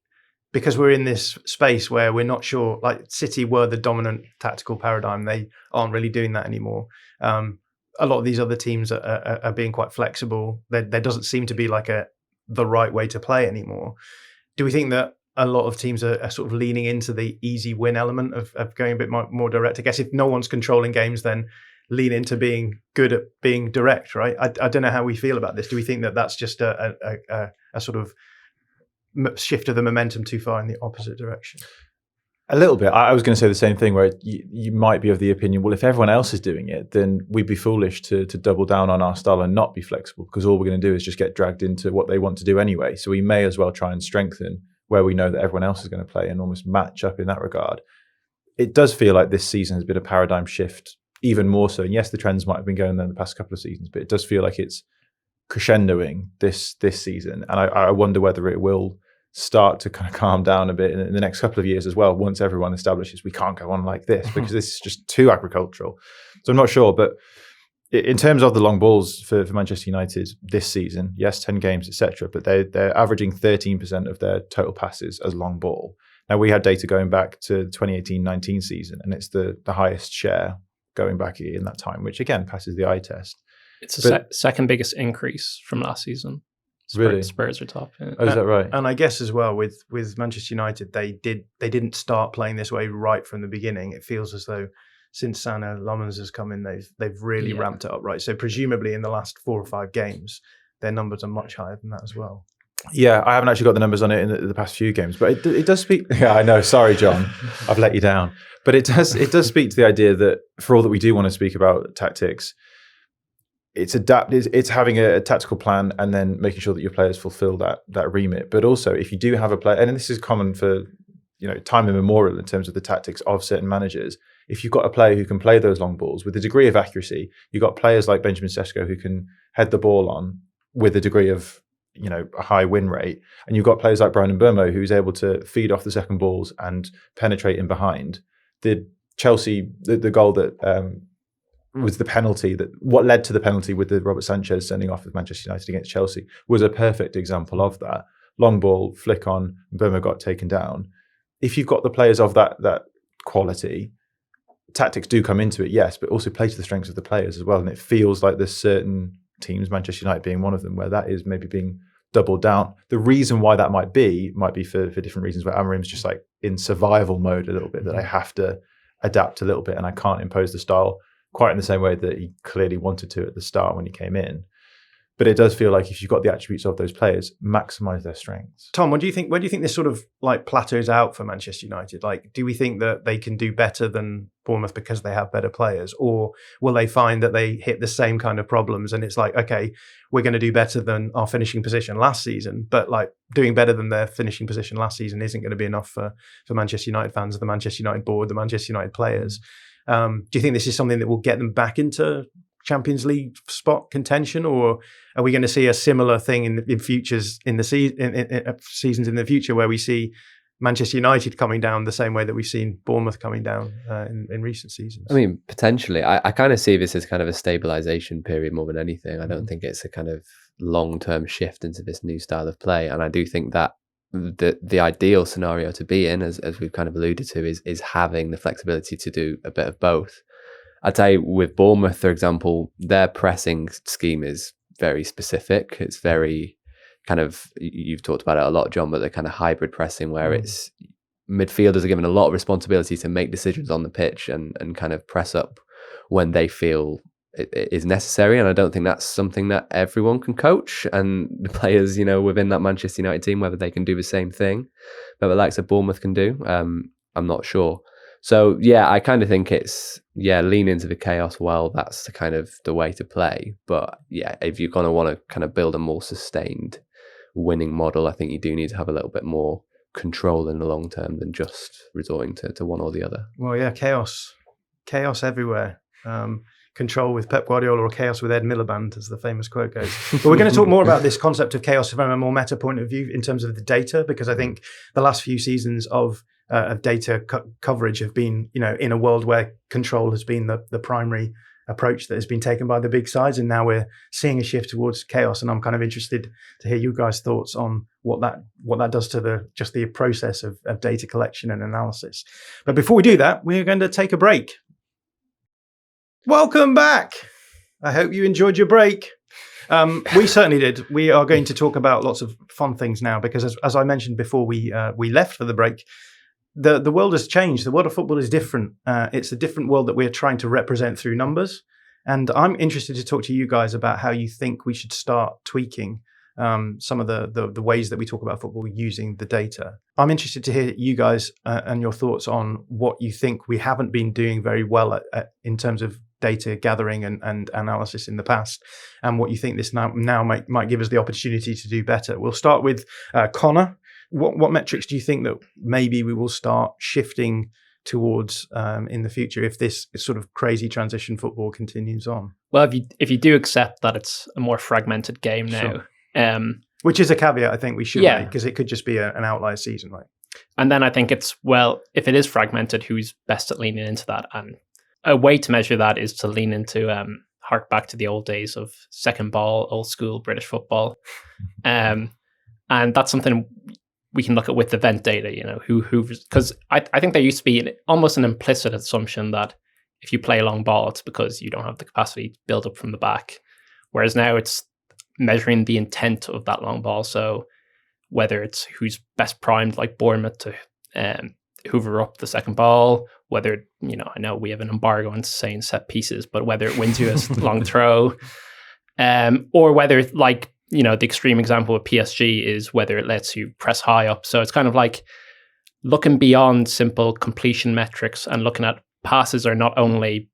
because we're in this space where we're not sure, like City were the dominant tactical paradigm. They aren't really doing that anymore. A lot of these other teams are being quite flexible. There doesn't seem to be like the right way to play anymore. Do we think that a lot of teams are sort of leaning into the easy win element of going a bit more direct? I guess if no one's controlling games, then lean into being good at being direct, right? I don't know how we feel about this. Do we think that that's just a sort of shift of the momentum too far in the opposite direction? A little bit. I was going to say the same thing, where you might be of the opinion, well, if everyone else is doing it, then we'd be foolish to double down on our style and not be flexible, because all we're going to do is just get dragged into what they want to do anyway. So we may as well try and strengthen where we know that everyone else is going to play and almost match up in that regard. It does feel like this season has been a paradigm shift, even more so. And yes, the trends might have been going there in the past couple of seasons, but it does feel like it's crescendoing this season. And I wonder whether it will start to kind of calm down a bit in the next couple of years as well, once everyone establishes we can't go on like this, because this is just too agricultural. So I'm not sure, but in terms of the long balls for Manchester United this season, yes, 10 games, etc., but they're averaging 13% of their total passes as long ball. Now, we had data going back to the 2018-19 season, and it's the highest share going back in that time, which again passes the eye test. It's the second biggest increase from last season. Really? Spurs are top. Yeah. Oh, is that right? And I guess as well with Manchester United, they didn't start playing this way right from the beginning. It feels as though since Sana Lommans has come in, they've really ramped it up, right? So presumably in the last 4 or 5 games, their numbers are much higher than that as well. Yeah, I haven't actually got the numbers on it in the past few games, but it does speak. Yeah, I know. Sorry, John, I've let you down. But it does speak to the idea that for all that we do want to speak about tactics, it's having a tactical plan and then making sure that your players fulfill that remit. But also, if you do have a player, and this is common for time immemorial in terms of the tactics of certain managers. If you've got a player who can play those long balls with a degree of accuracy, you've got players like Benjamin Sesko who can head the ball on with a degree of a high win rate, and you've got players like Brian Mbeumo who's able to feed off the second balls and penetrate in behind. The Chelsea, the goal that was the penalty, what led to the penalty with the Robert Sanchez sending off with Manchester United against Chelsea was a perfect example of that. Long ball, flick on, Mbeumo got taken down. If you've got the players of that quality, tactics do come into it, yes, but also play to the strengths of the players as well. And it feels like there's certain teams, Manchester United being one of them, where that is maybe being doubled down. The reason why that might be for different reasons, where Amorim's just like in survival mode a little bit, that I have to adapt a little bit and I can't impose the style quite in the same way that he clearly wanted to at the start when he came in. But it does feel like if you've got the attributes of those players, maximise their strengths. Tom, what do you think? Where do you think this sort of like plateaus out for Manchester United? Like, do we think that they can do better than Bournemouth because they have better players, or will they find that they hit the same kind of problems and it's like, okay, we're going to do better than our finishing position last season, but like doing better than their finishing position last season isn't going to be enough for Manchester United fans, the Manchester United board, the Manchester United players. Do you think this is something that will get them back into Champions League spot contention, or are we going to see a similar thing in futures in the seasons in the future where we see Manchester United coming down the same way that we've seen Bournemouth coming down in recent seasons? I mean, potentially. I kind of see this as kind of a stabilization period more than anything. I don't think it's a kind of long-term shift into this new style of play, and I do think that the ideal scenario to be in, as we've kind of alluded to, is having the flexibility to do a bit of both. I'd say with Bournemouth, for example, their pressing scheme is very specific. It's very kind of, you've talked about it a lot, John, but the kind of hybrid pressing where it's midfielders are given a lot of responsibility to make decisions on the pitch and kind of press up when they feel it is necessary. And I don't think that's something that everyone can coach. And the players, within that Manchester United team, whether they can do the same thing, but the likes of Bournemouth can do, I'm not sure. So, yeah, I kind of think it's, lean into the chaos. Well, that's the kind of the way to play. But, yeah, if you're going to want to kind of build a more sustained winning model, I think you do need to have a little bit more control in the long term than just resorting to one or the other. Well, yeah, chaos everywhere. Control with Pep Guardiola or chaos with Ed Miliband, as the famous quote goes. But we're going to talk more about this concept of chaos from a more meta point of view in terms of the data, because I think the last few seasons of data coverage have been, in a world where control has been the primary approach that has been taken by the big sides, and now we're seeing a shift towards chaos. And I'm kind of interested to hear you guys' thoughts on what that does to the process of data collection and analysis. But before we do that, we're going to take a break. Welcome back. I hope you enjoyed your break. We certainly did. We are going to talk about lots of fun things now because, as I mentioned before we left for the break, the world has changed. The world of football is different. It's a different world that we're trying to represent through numbers. And I'm interested to talk to you guys about how you think we should start tweaking some of the ways that we talk about football using the data. I'm interested to hear you guys and your thoughts on what you think we haven't been doing very well at in terms of data gathering and analysis in the past, and what you think this now might give us the opportunity to do better. We'll start with Connor. What metrics do you think that maybe we will start shifting towards in the future if this sort of crazy transition football continues on? Well, if you do accept that it's a more fragmented game now, sure. Which is a caveat I think we should make, because it could just be an outlier season, right? And then I think it's, well, if it is fragmented, who's best at leaning into that? And a way to measure that is to lean into hark back to the old days of second ball, old school British football, and that's something we can look at with event data. Because I think there used to be almost an implicit assumption that if you play a long ball, it's because you don't have the capacity to build up from the back, whereas now it's measuring the intent of that long ball. So whether it's who's best primed, like Bournemouth, to hoover up the second ball, whether, I know we have an embargo on saying set pieces, but whether it wins you a long throw, or whether, like, the extreme example of PSG is whether it lets you press high up. So it's kind of like looking beyond simple completion metrics and looking at passes are not only,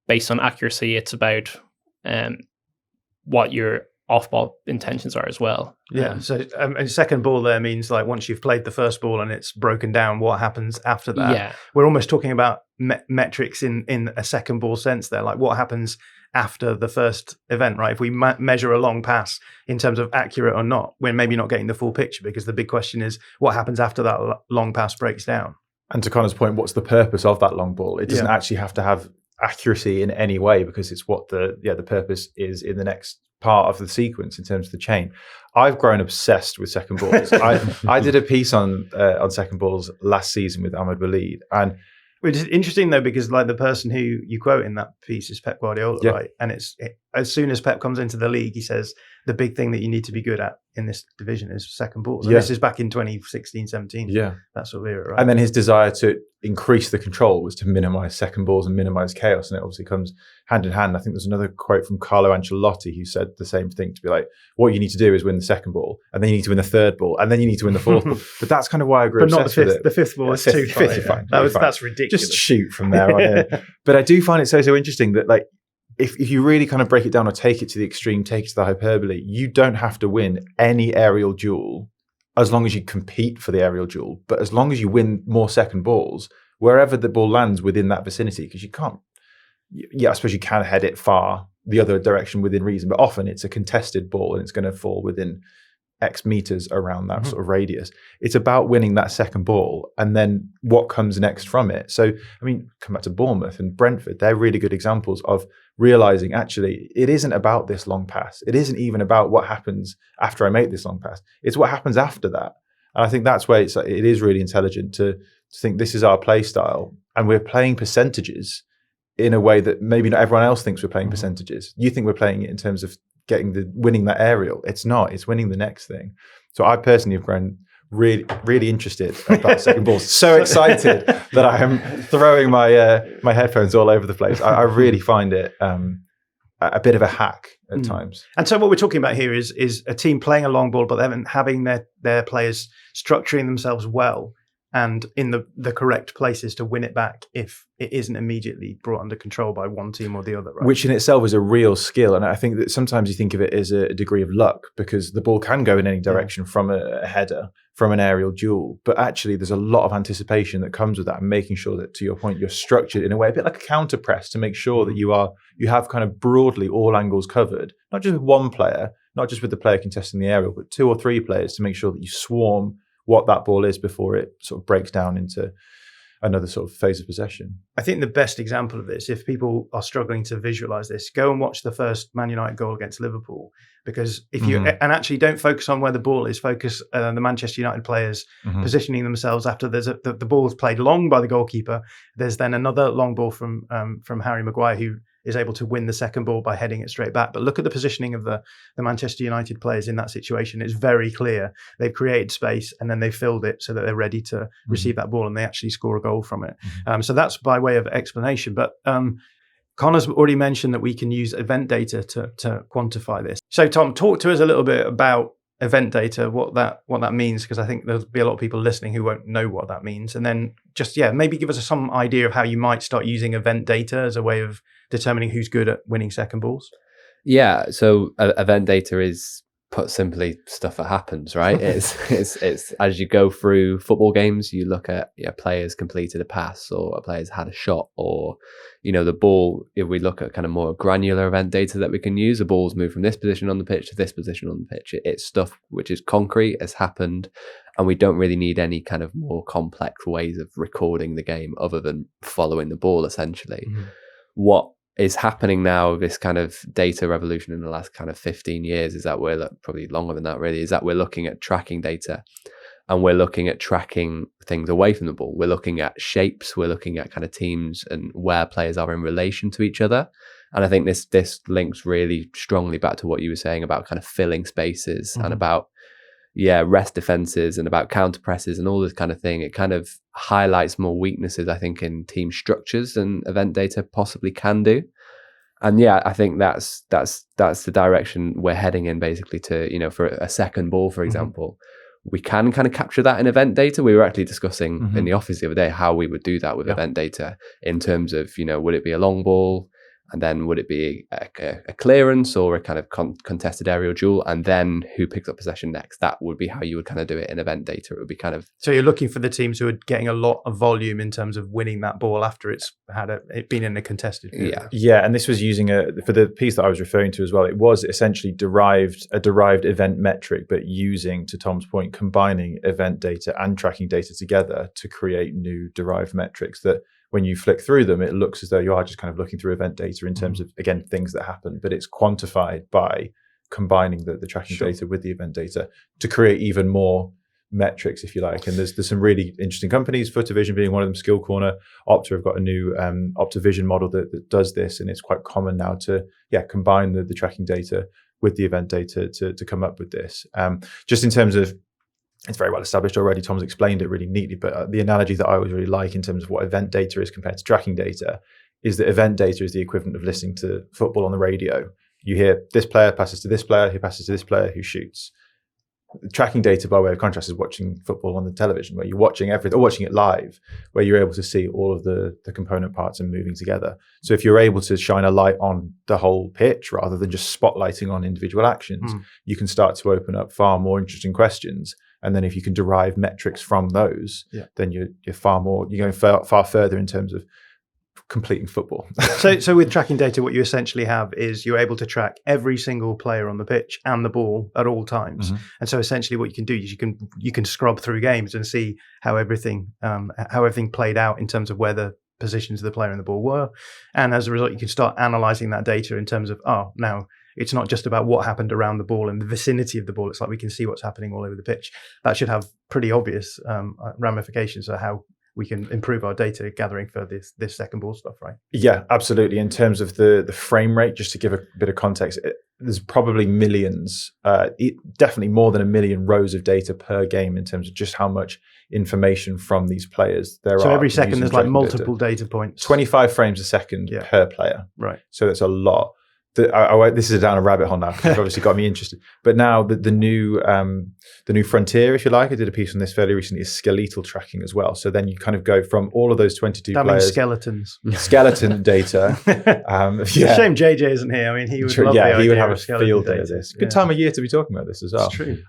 based on accuracy, it's about what your off-ball intentions are as well. Yeah. So a second ball there means, like, once you've played the first ball and it's broken down, what happens after that? Yeah. We're almost talking about metrics in a second ball sense there, like what happens after the first event, right? If we measure a long pass in terms of accurate or not, we're maybe not getting the full picture, because the big question is what happens after that long pass breaks down. And to Conor's point, what's the purpose of that long ball? It doesn't actually have to have accuracy in any way, because it's what the purpose is in the next part of the sequence in terms of the chain. I've grown obsessed with second balls. I did a piece on second balls last season with Ahmed Walid, and which is interesting though, because like the person who you quote in that piece is Pep Guardiola, right? And as soon as Pep comes into the league, he says the big thing that you need to be good at in this division is second balls. And this is back in 2016, 17. Yeah, that sort of era, right? And then his desire to increase the control was to minimize second balls and minimize chaos, and it obviously comes hand in hand. I think there's another quote from Carlo Ancelotti who said the same thing, to be like, what you need to do is win the second ball, and then you need to win the third ball, and then you need to win the fourth ball. But that's kind of why I grew obsessed with it. The fifth ball is too fine. That's ridiculous. Just shoot from there on in. But I do find it so interesting that, like, if you really kind of break it down or take it to the extreme, take it to the hyperbole, you don't have to win any aerial duel as long as you compete for the aerial duel. But as long as you win more second balls, wherever the ball lands within that vicinity, because you can't, I suppose you can head it far the other direction within reason, but often it's a contested ball and it's going to fall within X meters around that sort of radius. It's about winning that second ball and then what comes next from it. So, I mean, come back to Bournemouth and Brentford, they're really good examples of realizing, actually, it isn't about this long pass. It isn't even about what happens after I make this long pass. It's what happens after that. And I think that's where it is really intelligent to think this is our play style and we're playing percentages in a way that maybe not everyone else thinks we're playing percentages. You think we're playing it in terms of winning that aerial. It's not. It's winning the next thing. So I personally have grown really, really interested about second balls. So excited that I am throwing my headphones all over the place. I really find it a bit of a hack at times. And so what we're talking about here is a team playing a long ball, but then having their players structuring themselves well and in the correct places to win it back if it isn't immediately brought under control by one team or the other. Right? Which in itself is a real skill. And I think that sometimes you think of it as a degree of luck, because the ball can go in any direction from a header, from an aerial duel. But actually there's a lot of anticipation that comes with that, and making sure that, to your point, you're structured in a way, a bit like a counter press, to make sure that you have kind of broadly all angles covered, not just with one player, not just with the player contesting the aerial, but two or three players to make sure that you swarm what that ball is before it sort of breaks down into another sort of phase of possession. I think the best example of this, if people are struggling to visualize this, go and watch the first Man United goal against Liverpool, because if you and actually don't focus on where the ball is, focus on the Manchester United players positioning themselves after the ball is played long by the goalkeeper. There's then another long ball from Harry Maguire, who is able to win the second ball by heading it straight back. But look at the positioning of the Manchester United players in that situation. It's very clear. They've created space and then they filled it so that they're ready to receive that ball, and they actually score a goal from it. So that's by way of explanation. But Conor's already mentioned that we can use event data to quantify this. So Thom, talk to us a little bit about event data, what that means, because I think there'll be a lot of people listening who won't know what that means. And then just, maybe give us some idea of how you might start using event data as a way of determining who's good at winning second balls. Yeah, so event data is, put simply, stuff that happens, right? it's as you go through football games, you look at players completed a pass, or a player's had a shot, or the ball. If we look at kind of more granular event data that we can use, the ball's moved from this position on the pitch to this position on the pitch. It's stuff which is concrete, has happened, and we don't really need any kind of more complex ways of recording the game other than following the ball, essentially. What is happening now, this kind of data revolution in the last kind of 15 years, is that we're probably longer than that really, is that we're looking at tracking data and we're looking at tracking things away from the ball. We're looking at shapes, we're looking at kind of teams and where players are in relation to each other. And I think this links really strongly back to what you were saying about kind of filling spaces and about rest defenses and about counter presses and all this kind of thing. It kind of highlights more weaknesses, I think, in team structures than event data possibly can do. And yeah, I think that's the direction we're heading in, basically, to, you know, for a second ball, for example. We can kind of capture that in event data. We were actually discussing in the office the other day how we would do that with event data in terms of, you know, would it be a long ball? And then would it be a clearance or a kind of contested aerial duel? And then who picks up possession next? That would be how you would kind of do it in event data. It would be kind of... So you're looking for the teams who are getting a lot of volume in terms of winning that ball after it's it been in a contested field. Yeah, and this was using for the piece that I was referring to as well, it was essentially a derived event metric, but using, to Tom's point, combining event data and tracking data together to create new derived metrics that, when you flick through them, it looks as though you are just kind of looking through event data in terms of, again, things that happen, but it's quantified by combining the tracking data with the event data to create even more metrics, if you like. And there's some really interesting companies, Footavision being one of them, Skill Corner, Opta have got a new OptaVision model that does this, and it's quite common now to combine the tracking data with the event data to come up with this. Just in terms of, it's very well established already. Tom's explained it really neatly, but the analogy that I always really like in terms of what event data is compared to tracking data is that event data is the equivalent of listening to football on the radio. You hear this player passes to this player, who passes to this player, who shoots. Tracking data, by way of contrast, is watching football on the television, where you're watching everything, or watching it live, where you're able to see all of the component parts and moving together. So if you're able to shine a light on the whole pitch rather than just spotlighting on individual actions, you can start to open up far more interesting questions. And then if you can derive metrics from those, then you're going far further in terms of completing football. So with tracking data, what you essentially have is you're able to track every single player on the pitch and the ball at all times. And so essentially what you can do is you can scrub through games and see how everything played out in terms of where the positions of the player and the ball were. And as a result, you can start analyzing that data in terms of, now it's not just about what happened around the ball and the vicinity of the ball. It's like we can see what's happening all over the pitch. That should have pretty obvious ramifications of how we can improve our data gathering for this second ball stuff, right? Yeah, absolutely. In terms of the frame rate, just to give a bit of context, there's probably millions, definitely more than 1 million rows of data per game in terms of just how much information from these players there are. So every second there's like multiple data points. 25 frames a second per player. Right. So that's a lot. This is down a rabbit hole now, because you've obviously got me interested. But now the new frontier, if you like, I did a piece on this fairly recently, is skeletal tracking as well. So then you kind of go from all of those 22 that players. Means skeletons. Skeleton data. Shame JJ isn't here. I mean, he would love the idea, he would have a skeleton field day of this. Good time of year to be talking about this as well. It's true.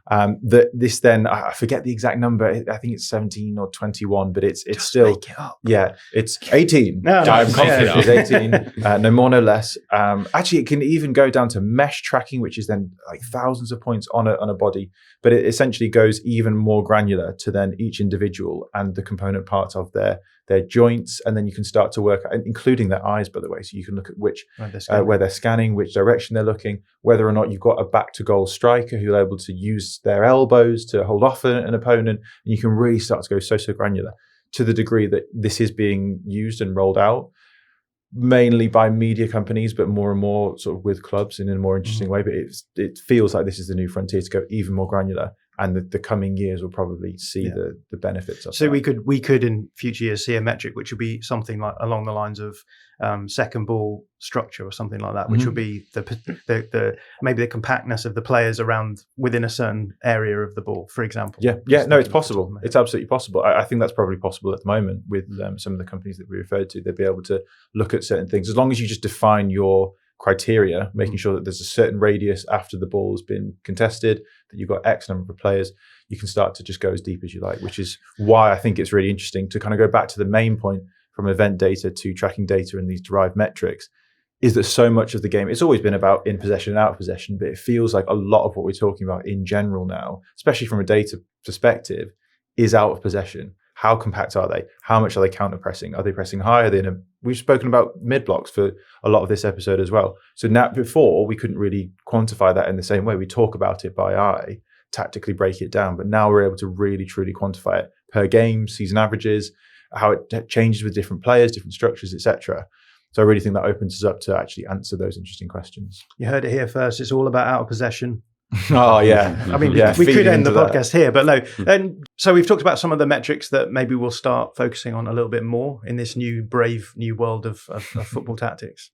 This then, I forget the exact number. I think it's 17 or 21, but it's just still, make it up. Yeah, it's 18. No, I'm confident it's 18. No more, no less. Actually, it can even go down to mesh tracking, which is then like thousands of points on a body, but it essentially goes even more granular to then each individual and the component parts of their joints, and then you can start to work, including their eyes, by the way, so you can look at which where they're scanning, which direction they're looking, whether or not you've got a back to goal striker who's able to use their elbows to hold off an opponent, and you can really start to go so granular to the degree that this is being used and rolled out mainly by media companies, but more and more sort of with clubs in a more interesting way. But it feels like this is the new frontier to go even more granular, and the coming years will probably see the benefits of so that. we could in future years see a metric which would be something like along the lines of second ball structure or something like that, which would be the maybe the compactness of the players around within a certain area of the ball, for example. No, it's possible. It's absolutely possible. I think that's probably possible at the moment with some of the companies that we referred to. They'll be able to look at certain things as long as you just define your criteria, making sure that there's a certain radius after the ball has been contested, that you've got X number of players. You can start to just go as deep as you like, which is why I think it's really interesting to kind of go back to the main point from event data to tracking data and these derived metrics, is that so much of the game, it's always been about in possession and out of possession, but it feels like a lot of what we're talking about in general now, especially from a data perspective, is out of possession. How compact are they? How much are they counter pressing? Are they pressing high? Are they we've spoken about mid blocks for a lot of this episode as well. So now, before we couldn't really quantify that in the same way. We talk about it by eye. tactically break it down. But now we're able to really, truly quantify it per game, season averages, how it changes with different players, different structures, etc. So I really think that opens us up to actually answer those interesting questions. You heard it here first. It's all about out of possession. Oh, yeah. I mean, we could end the podcast here, but no. And so we've talked about some of the metrics that maybe we'll start focusing on a little bit more in this brave new world of football tactics.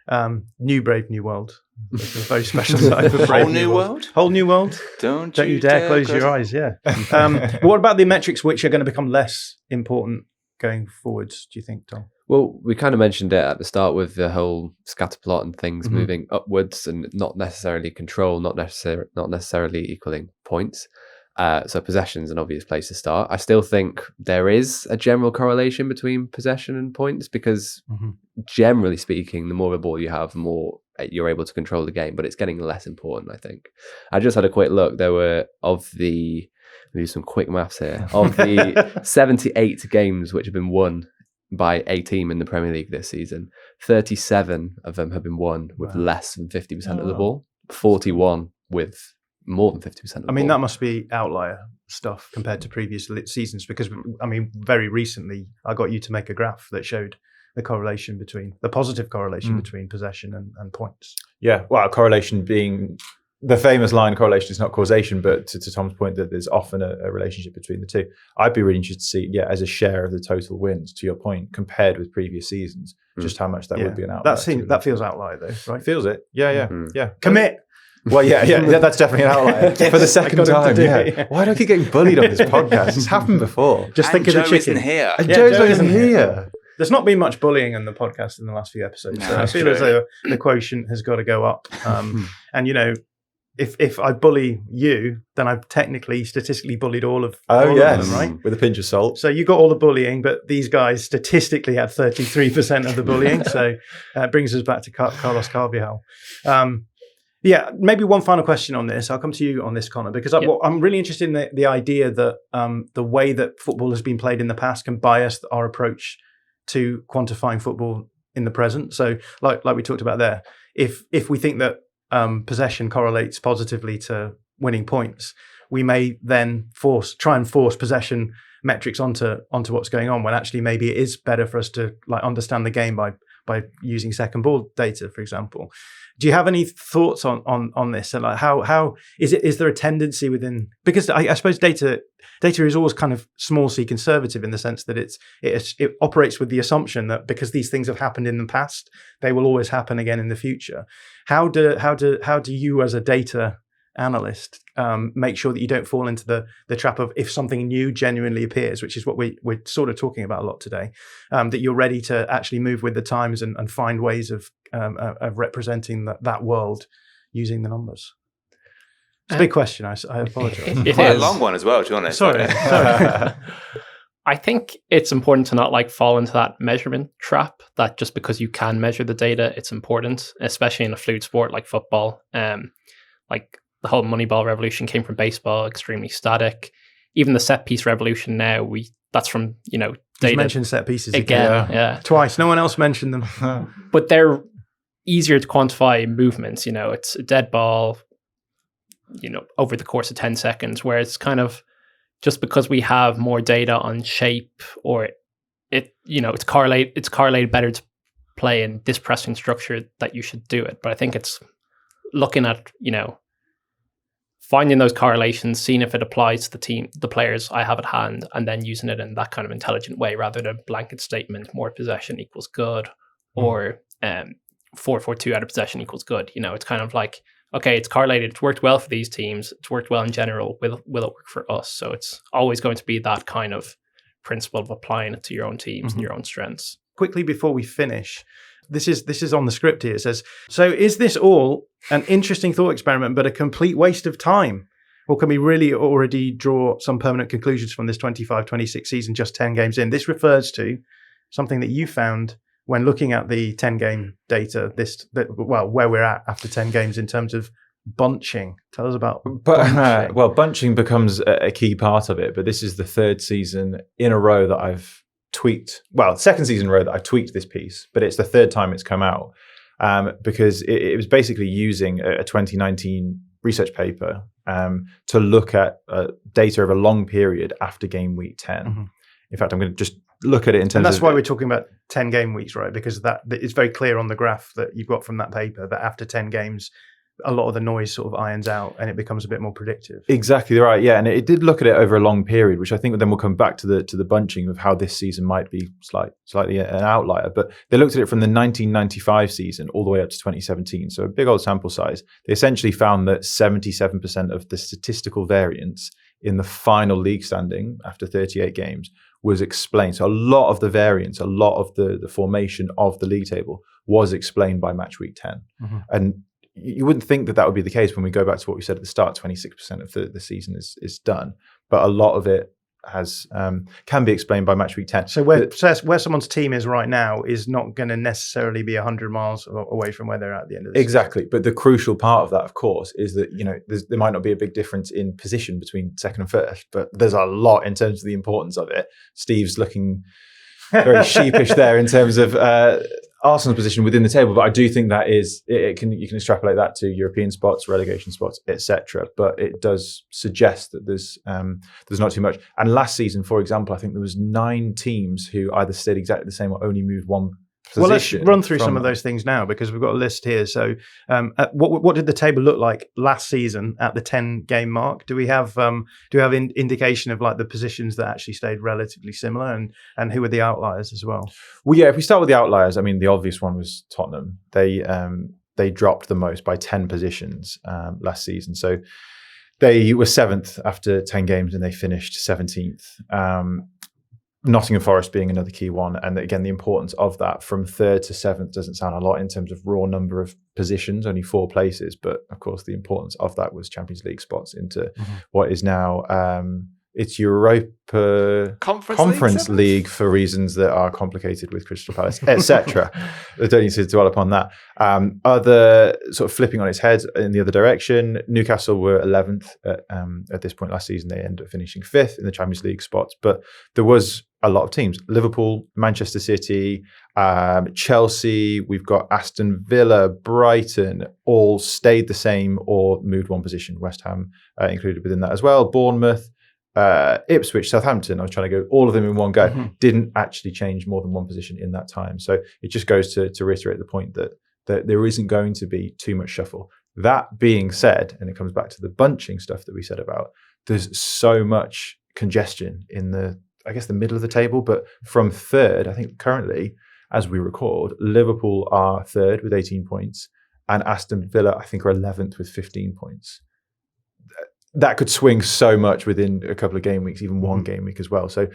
Brave new world. It's a very special type of brave Whole new world? Whole new world. Don't you dare close your eyes, yeah. But what about the metrics which are going to become less important going forwards, do you think, Tom? Well, we kind of mentioned it at the start with the whole scatter plot and things moving upwards and not necessarily control, not necessarily equaling points. So possession's an obvious place to start. I still think there is a general correlation between possession and points because generally speaking, the more the ball you have, the more you're able to control the game, but it's getting less important, I think. I just had a quick look. There were let me do some quick maths here. Of the 78 games which have been won by a team in the Premier League this season, 37 of them have been won with less than 50% of the ball, 41 with more than 50% of the ball. I mean, that must be outlier stuff compared to previous seasons because, I mean, very recently I got you to make a graph that showed the positive correlation between possession and points. Yeah, well, correlation being the famous line, correlation is not causation, but to Tom's point that there's often a relationship between the two. I'd be really interested to see, as a share of the total wins, to your point, compared with previous seasons, just how much that would be an outlier. That feels outlier though, right? Feels it. Yeah. Commit. Well, yeah, that's definitely an outlier. For the second time, Why do I keep getting bullied on this podcast? It's happened before. Just think of the chicken. Isn't here. And Joe isn't here. There's not been much bullying in the podcast in the last few episodes. No, so I feel as though the quotient has got to go up. And, if I bully you, then I've technically statistically bullied all of them, right? With a pinch of salt. So you got all the bullying, but these guys statistically had 33% of the bullying. So it brings us back to Carlos Carvajal. Maybe one final question on this. I'll come to you on this, Conor, because I'm really interested in the idea that the way that football has been played in the past can bias our approach to quantifying football in the present. So like we talked about there, if we think that possession correlates positively to winning points, we may then try and force possession metrics onto what's going on, when actually maybe it is better for us to understand the game by using second ball data, for example. Do you have any thoughts on this? And how is there a tendency within, because I suppose data is always kind of small c conservative in the sense that it operates with the assumption that because these things have happened in the past, they will always happen again in the future. How do you as a data analyst make sure that you don't fall into the trap of, if something new genuinely appears, which is what we're sort of talking about a lot today, that you're ready to actually move with the times and find ways of representing that world using the numbers? It's a big question. I apologize. It's quite a long one as well, to be honest. Sorry. I think it's important to not fall into that measurement trap, that just because you can measure the data, it's important, especially in a fluid sport like football. The whole Moneyball revolution came from baseball, extremely static. Even the set piece revolution now, that's from, data. You mentioned set pieces again. Yeah. Twice. No one else mentioned them. But they're easier to quantify movements. It's a dead ball, over the course of 10 seconds, where it's kind of just because we have more data on shape, or it's correlated better to play in this pressing structure, that you should do it. But I think it's looking at, finding those correlations, seeing if it applies to the players I have at hand, and then using it in that kind of intelligent way, rather than a blanket statement, more possession equals good, or 4-4-2 out of possession equals good. It's kind of like, okay, it's correlated, it's worked well for these teams, it's worked well in general, will it work for us? So it's always going to be that kind of principle of applying it to your own teams and your own strengths. Quickly before we finish, this is on the script here. It says, so is this all an interesting thought experiment, but a complete waste of time? Or can we really already draw some permanent conclusions from this 25-26 season, just 10 games in? This refers to something that you found when looking at the 10-game data, where we're at after 10 games in terms of bunching. Tell us about bunching. Bunching becomes a key part of it, but this is the third season in a row that I've tweaked. Well, second season in a row that I've tweaked this piece, but it's the third time it's come out, because it was basically using a 2019 research paper to look at data over a long period after game week 10. Mm-hmm. In fact, I'm going to just look at it in terms of... And that's why we're talking about 10 game weeks, right? Because that it's very clear on the graph that you've got from that paper that after 10 games, a lot of the noise sort of irons out and it becomes a bit more predictive. Exactly right, yeah. And it did look at it over a long period, which I think then we'll come back to the bunching of how this season might be slightly an outlier. But they looked at it from the 1995 season all the way up to 2017, so a big old sample size. They essentially found that 77% of the statistical variance in the final league standing after 38 games was explained. So a lot of the variance, a lot of the formation of the league table was explained by match week 10. Mm-hmm. And you wouldn't think that would be the case when we go back to what we said at the start. 26% of the season is done, but a lot of it has can be explained by match week 10. So where someone's team is right now is not going to necessarily be 100 miles away from where they're at the end of the exactly. Season. But the crucial part of that, of course, is that there might not be a big difference in position between second and first, but there's a lot in terms of the importance of it. Steve's looking very sheepish there in terms of Arsenal's position within the table, but I do think that you can extrapolate that to European spots, relegation spots, etc. But it does suggest that there's not too much. And last season, for example, I think there was 9 teams who either stayed exactly the same or only moved one position. Well, let's run through some of those things now because we've got a list here. So, what did the table look like last season at the 10-game mark? Do we have indication of like the positions that actually stayed relatively similar, and who were the outliers as well? Well, yeah, if we start with the outliers, I mean, the obvious one was Tottenham. They dropped the most by 10 positions last season. So they were 7th after 10 games and they finished 17th. Nottingham Forest being another key one. And again, the importance of that from 3rd to 7th doesn't sound a lot in terms of raw number of positions, only 4 places. But of course, the importance of that was Champions League spots into what is now it's Europa Conference League for reasons that are complicated with Crystal Palace, etc. I don't need to dwell upon that. Other sort of flipping on its head in the other direction, Newcastle were 11th at this point last season. They ended up finishing 5th in the Champions League spots, but there was a lot of teams. Liverpool, Manchester City, Chelsea, we've got Aston Villa, Brighton, all stayed the same or moved one position. West Ham included within that as well. Bournemouth, Ipswich, Southampton, I was trying to go all of them in one go, didn't actually change more than one position in that time. So it just goes to reiterate the point that there isn't going to be too much shuffle. That being said, and it comes back to the bunching stuff that we said about, there's so much congestion in the middle of the table, but from 3rd, I think currently, as we record, Liverpool are 3rd with 18 points and Aston Villa, I think, are 11th with 15 points. That could swing so much within a couple of game weeks, even one game week as well. So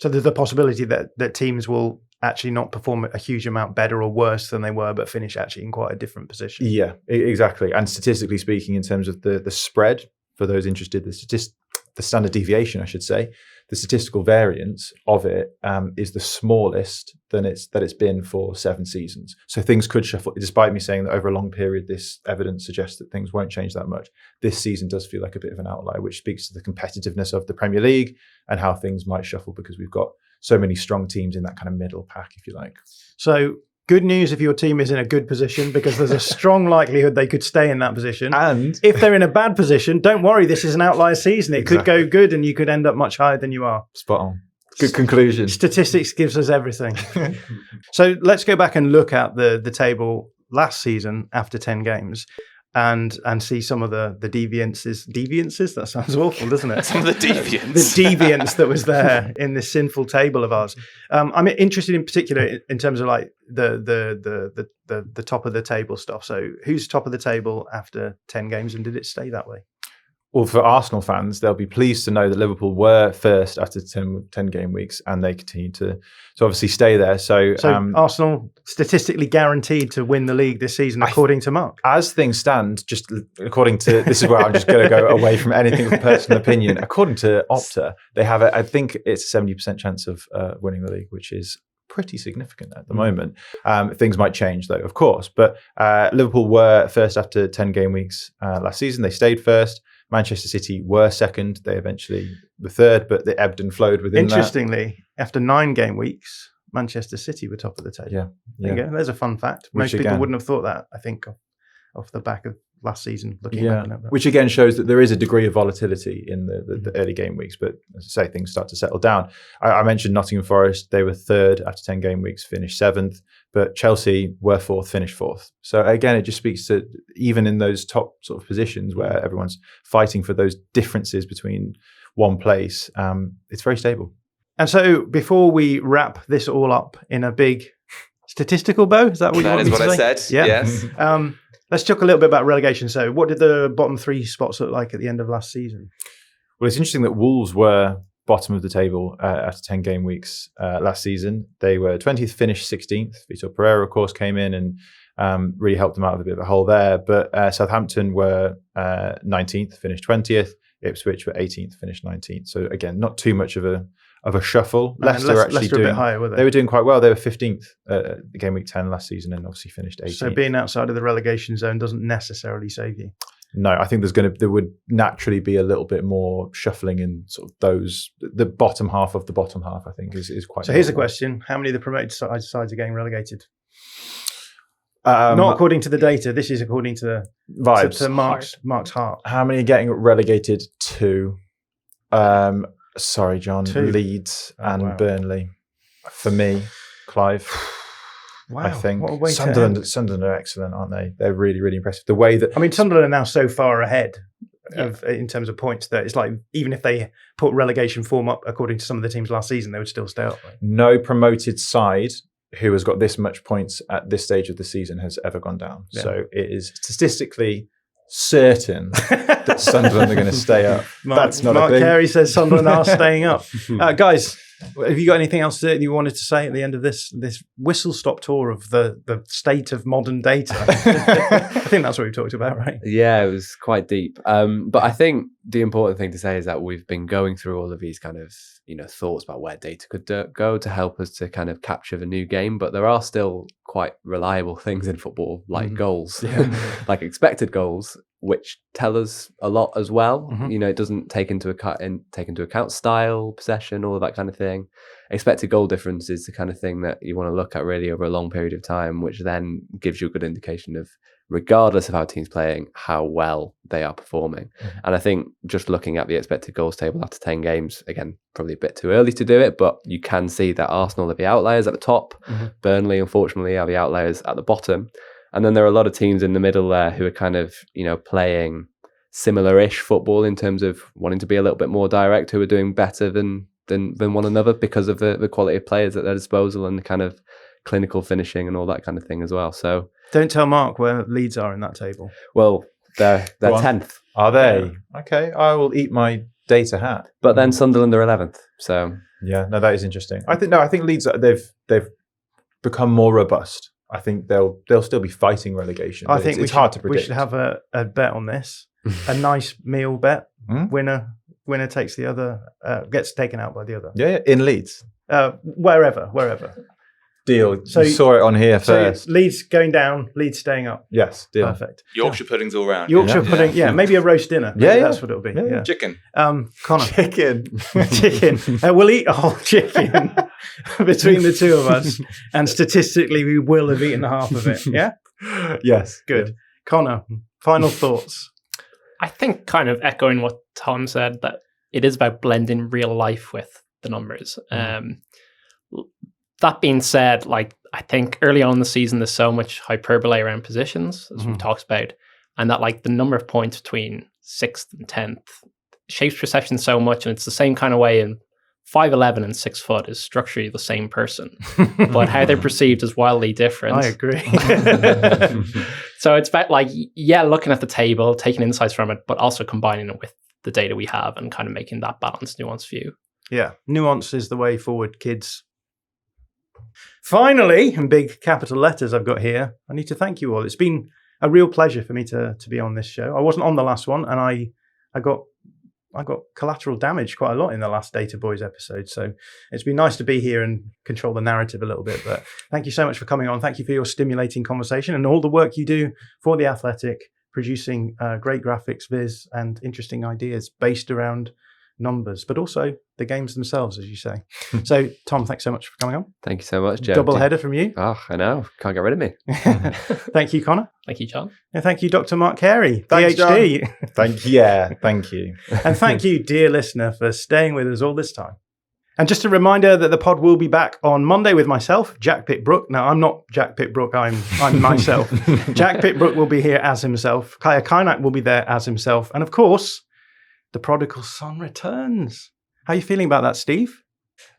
there's the possibility that teams will actually not perform a huge amount better or worse than they were, but finish actually in quite a different position. Yeah, exactly. And statistically speaking, in terms of the spread, for those interested, the standard deviation, I should say, the statistical variance of it is the smallest that it's been for 7 seasons. So things could shuffle, despite me saying that over a long period, this evidence suggests that things won't change that much. This season does feel like a bit of an outlier, which speaks to the competitiveness of the Premier League and how things might shuffle because we've got so many strong teams in that kind of middle pack, if you like. So good news if your team is in a good position, because there's a strong likelihood they could stay in that position. And if they're in a bad position, don't worry, this is an outlier season. It could go good and you could end up much higher than you are. Spot on. Good conclusion. Statistics gives us everything. So let's go back and look at the table last season after 10 games. And see some of the deviances. That sounds awful, doesn't it? Some of the deviance. The deviance that was there in this sinful table of ours. I'm interested in particular in terms of like the top of the table stuff. So who's top of the table after 10 games, and did it stay that way? Well, for Arsenal fans, they'll be pleased to know that Liverpool were first after 10 game weeks, and they continue to obviously stay there. So Arsenal statistically guaranteed to win the league this season, according to Mark. As things stand, just according to, this is where I'm just going to go away from anything of personal opinion. According to Opta, they have, I think it's a 70% chance of winning the league, which is pretty significant at the moment. Things might change though, of course. But Liverpool were first after 10 game weeks last season. They stayed first. Manchester City were second. They eventually were third, but they ebbed and flowed within Interestingly, after 9 game weeks, Manchester City were top of the table. Yeah. There you go. There's a fun fact. Most people wouldn't have thought that, I think, off the back of last season. Looking back on it, which again shows that there is a degree of volatility in the early game weeks. But as I say, things start to settle down. I mentioned Nottingham Forest; they were third after 10 game weeks, finished seventh. But Chelsea were fourth, finished fourth. So again, it just speaks to even in those top sort of positions where everyone's fighting for those differences between one place, it's very stable. And so before we wrap this all up in a big statistical bow, is that what you want me to say? That is what I said, yes. Let's talk a little bit about relegation. So what did the bottom three spots look like at the end of last season? Well, it's interesting that Wolves were bottom of the table after 10 game weeks last season. They were 20th, finished 16th. Vitor Pereira, of course, came in and really helped them out of a bit of a hole there. But Southampton were 19th, finished 20th. Ipswich were 18th, finished 19th. So again, not too much of a shuffle. Leicester actually a bit higher, were they? They were doing quite well. They were 15th game week 10 last season and obviously finished 18th. So being outside of the relegation zone doesn't necessarily save you. No, I think there would naturally be a little bit more shuffling in sort of the bottom half of the bottom half, I think is quite. So here's a question. How many of the promoted sides are getting relegated? Not according to the data. This is according to the vibes. To Mark's heart. How many are getting relegated to? Sorry, John. 2. Leeds and Burnley. For me, Clive. Wow. I think what a way Sunderland are excellent, aren't they? They're really, really impressive. The way that Sunderland are now so far ahead in terms of points that it's like even if they put relegation form up according to some of the teams last season, they would still stay up. Right? No promoted side who has got this much points at this stage of the season has ever gone down. Yeah. So it is statistically certain that Sunderland are going to stay up. Mark Carey says Sunderland are staying up. Guys, have you got anything else that you wanted to say at the end of this whistle-stop tour of the state of modern data? I think that's what we talked about, right? Yeah, it was quite deep. But I think the important thing to say is that we've been going through all of these kind of thoughts about where data could go to help us to kind of capture the new game. But there are still quite reliable things in football, like goals, like expected goals, which tell us a lot as well. It doesn't take into account style, possession, all of that kind of thing. Expected goal difference is the kind of thing that you want to look at really over a long period of time, which then gives you a good indication of, regardless of how teams playing, how well they are performing. And I think just looking at the expected goals table after 10 games, again, probably a bit too early to do it, but you can see that Arsenal are the outliers at the top. Burnley, unfortunately, are the outliers at the bottom. And then there are a lot of teams in the middle there who are kind of, playing similar-ish football in terms of wanting to be a little bit more direct, who are doing better than one another because of the quality of players at their disposal and the kind of clinical finishing and all that kind of thing as well. So don't tell Mark where Leeds are in that table. Well, they're 10th. Are they? Yeah. Okay, I will eat my data hat. But then Sunderland are 11th. So yeah, no, that is interesting. I think Leeds they've become more robust. I think they'll still be fighting relegation. I think it's hard to predict. We should have a bet on this. A nice meal bet. Winner takes the other, gets taken out by the other. Yeah, in Leeds. Wherever. Deal. So you saw it on here first. So Leeds going down, Leeds staying up. Yes, deal. Perfect. Yorkshire puddings all round. Yorkshire pudding, maybe a roast dinner. Yeah, that's what it'll be. Yeah. Chicken. Connor. Chicken. We'll eat a whole chicken between the two of us, and statistically, we will have eaten half of it. Yeah. Yes. Good. Yeah. Connor, final thoughts. I think kind of echoing what Tom said, that it is about blending real life with the numbers. That being said, I think early on in the season, there's so much hyperbole around positions, as we've talked about, and that the number of points between 6th and 10th shapes perception so much, and it's the same kind of way in 5'11" and 6 foot is structurally the same person, but how they're perceived is wildly different. I agree. So it's about looking at the table, taking insights from it, but also combining it with the data we have and kind of making that balanced, nuanced view. Yeah, nuance is the way forward, kids. Finally, in big capital letters I've got here, I need to thank you all. It's been a real pleasure for me to be on this show. I wasn't on the last one, and I got collateral damage quite a lot in the last Data Boys episode. So it's been nice to be here and control the narrative a little bit. But thank you so much for coming on. Thank you for your stimulating conversation and all the work you do for The Athletic, producing great graphics, viz, and interesting ideas based around numbers, but also the games themselves, as you say. So, Tom, thanks so much for coming on. Thank you so much, Joe. Double header from you. Oh, I know. Can't get rid of me. Thank you, Connor. Thank you, John. And thank you, Dr. Mark Carey, Thanks, PhD. Thank you. And thank you, dear listener, for staying with us all this time. And just a reminder that the pod will be back on Monday with myself, Jack Pitt-Brook. Now, I'm not Jack Pitt-Brook, I'm myself. Jack Pitt-Brook will be here as himself. Kaya Kainak will be there as himself. And of course, the prodigal son returns. How are you feeling about that, Steve?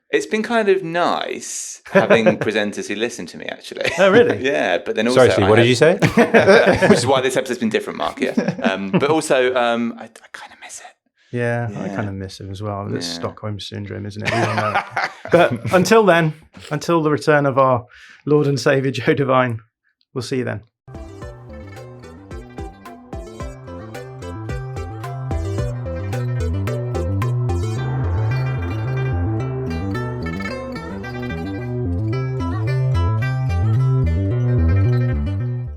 It's been kind of nice having presenters who listen to me, actually. Oh, really? Yeah, but then also... Sorry, Steve, what did you say? Which is why this episode's been different, Mark, yeah. But also, I kind of miss it. Yeah, I kind of miss him as well. It's Stockholm Syndrome, isn't it? We all know. But until then, until the return of our Lord and Saviour Joe Devine, we'll see you then.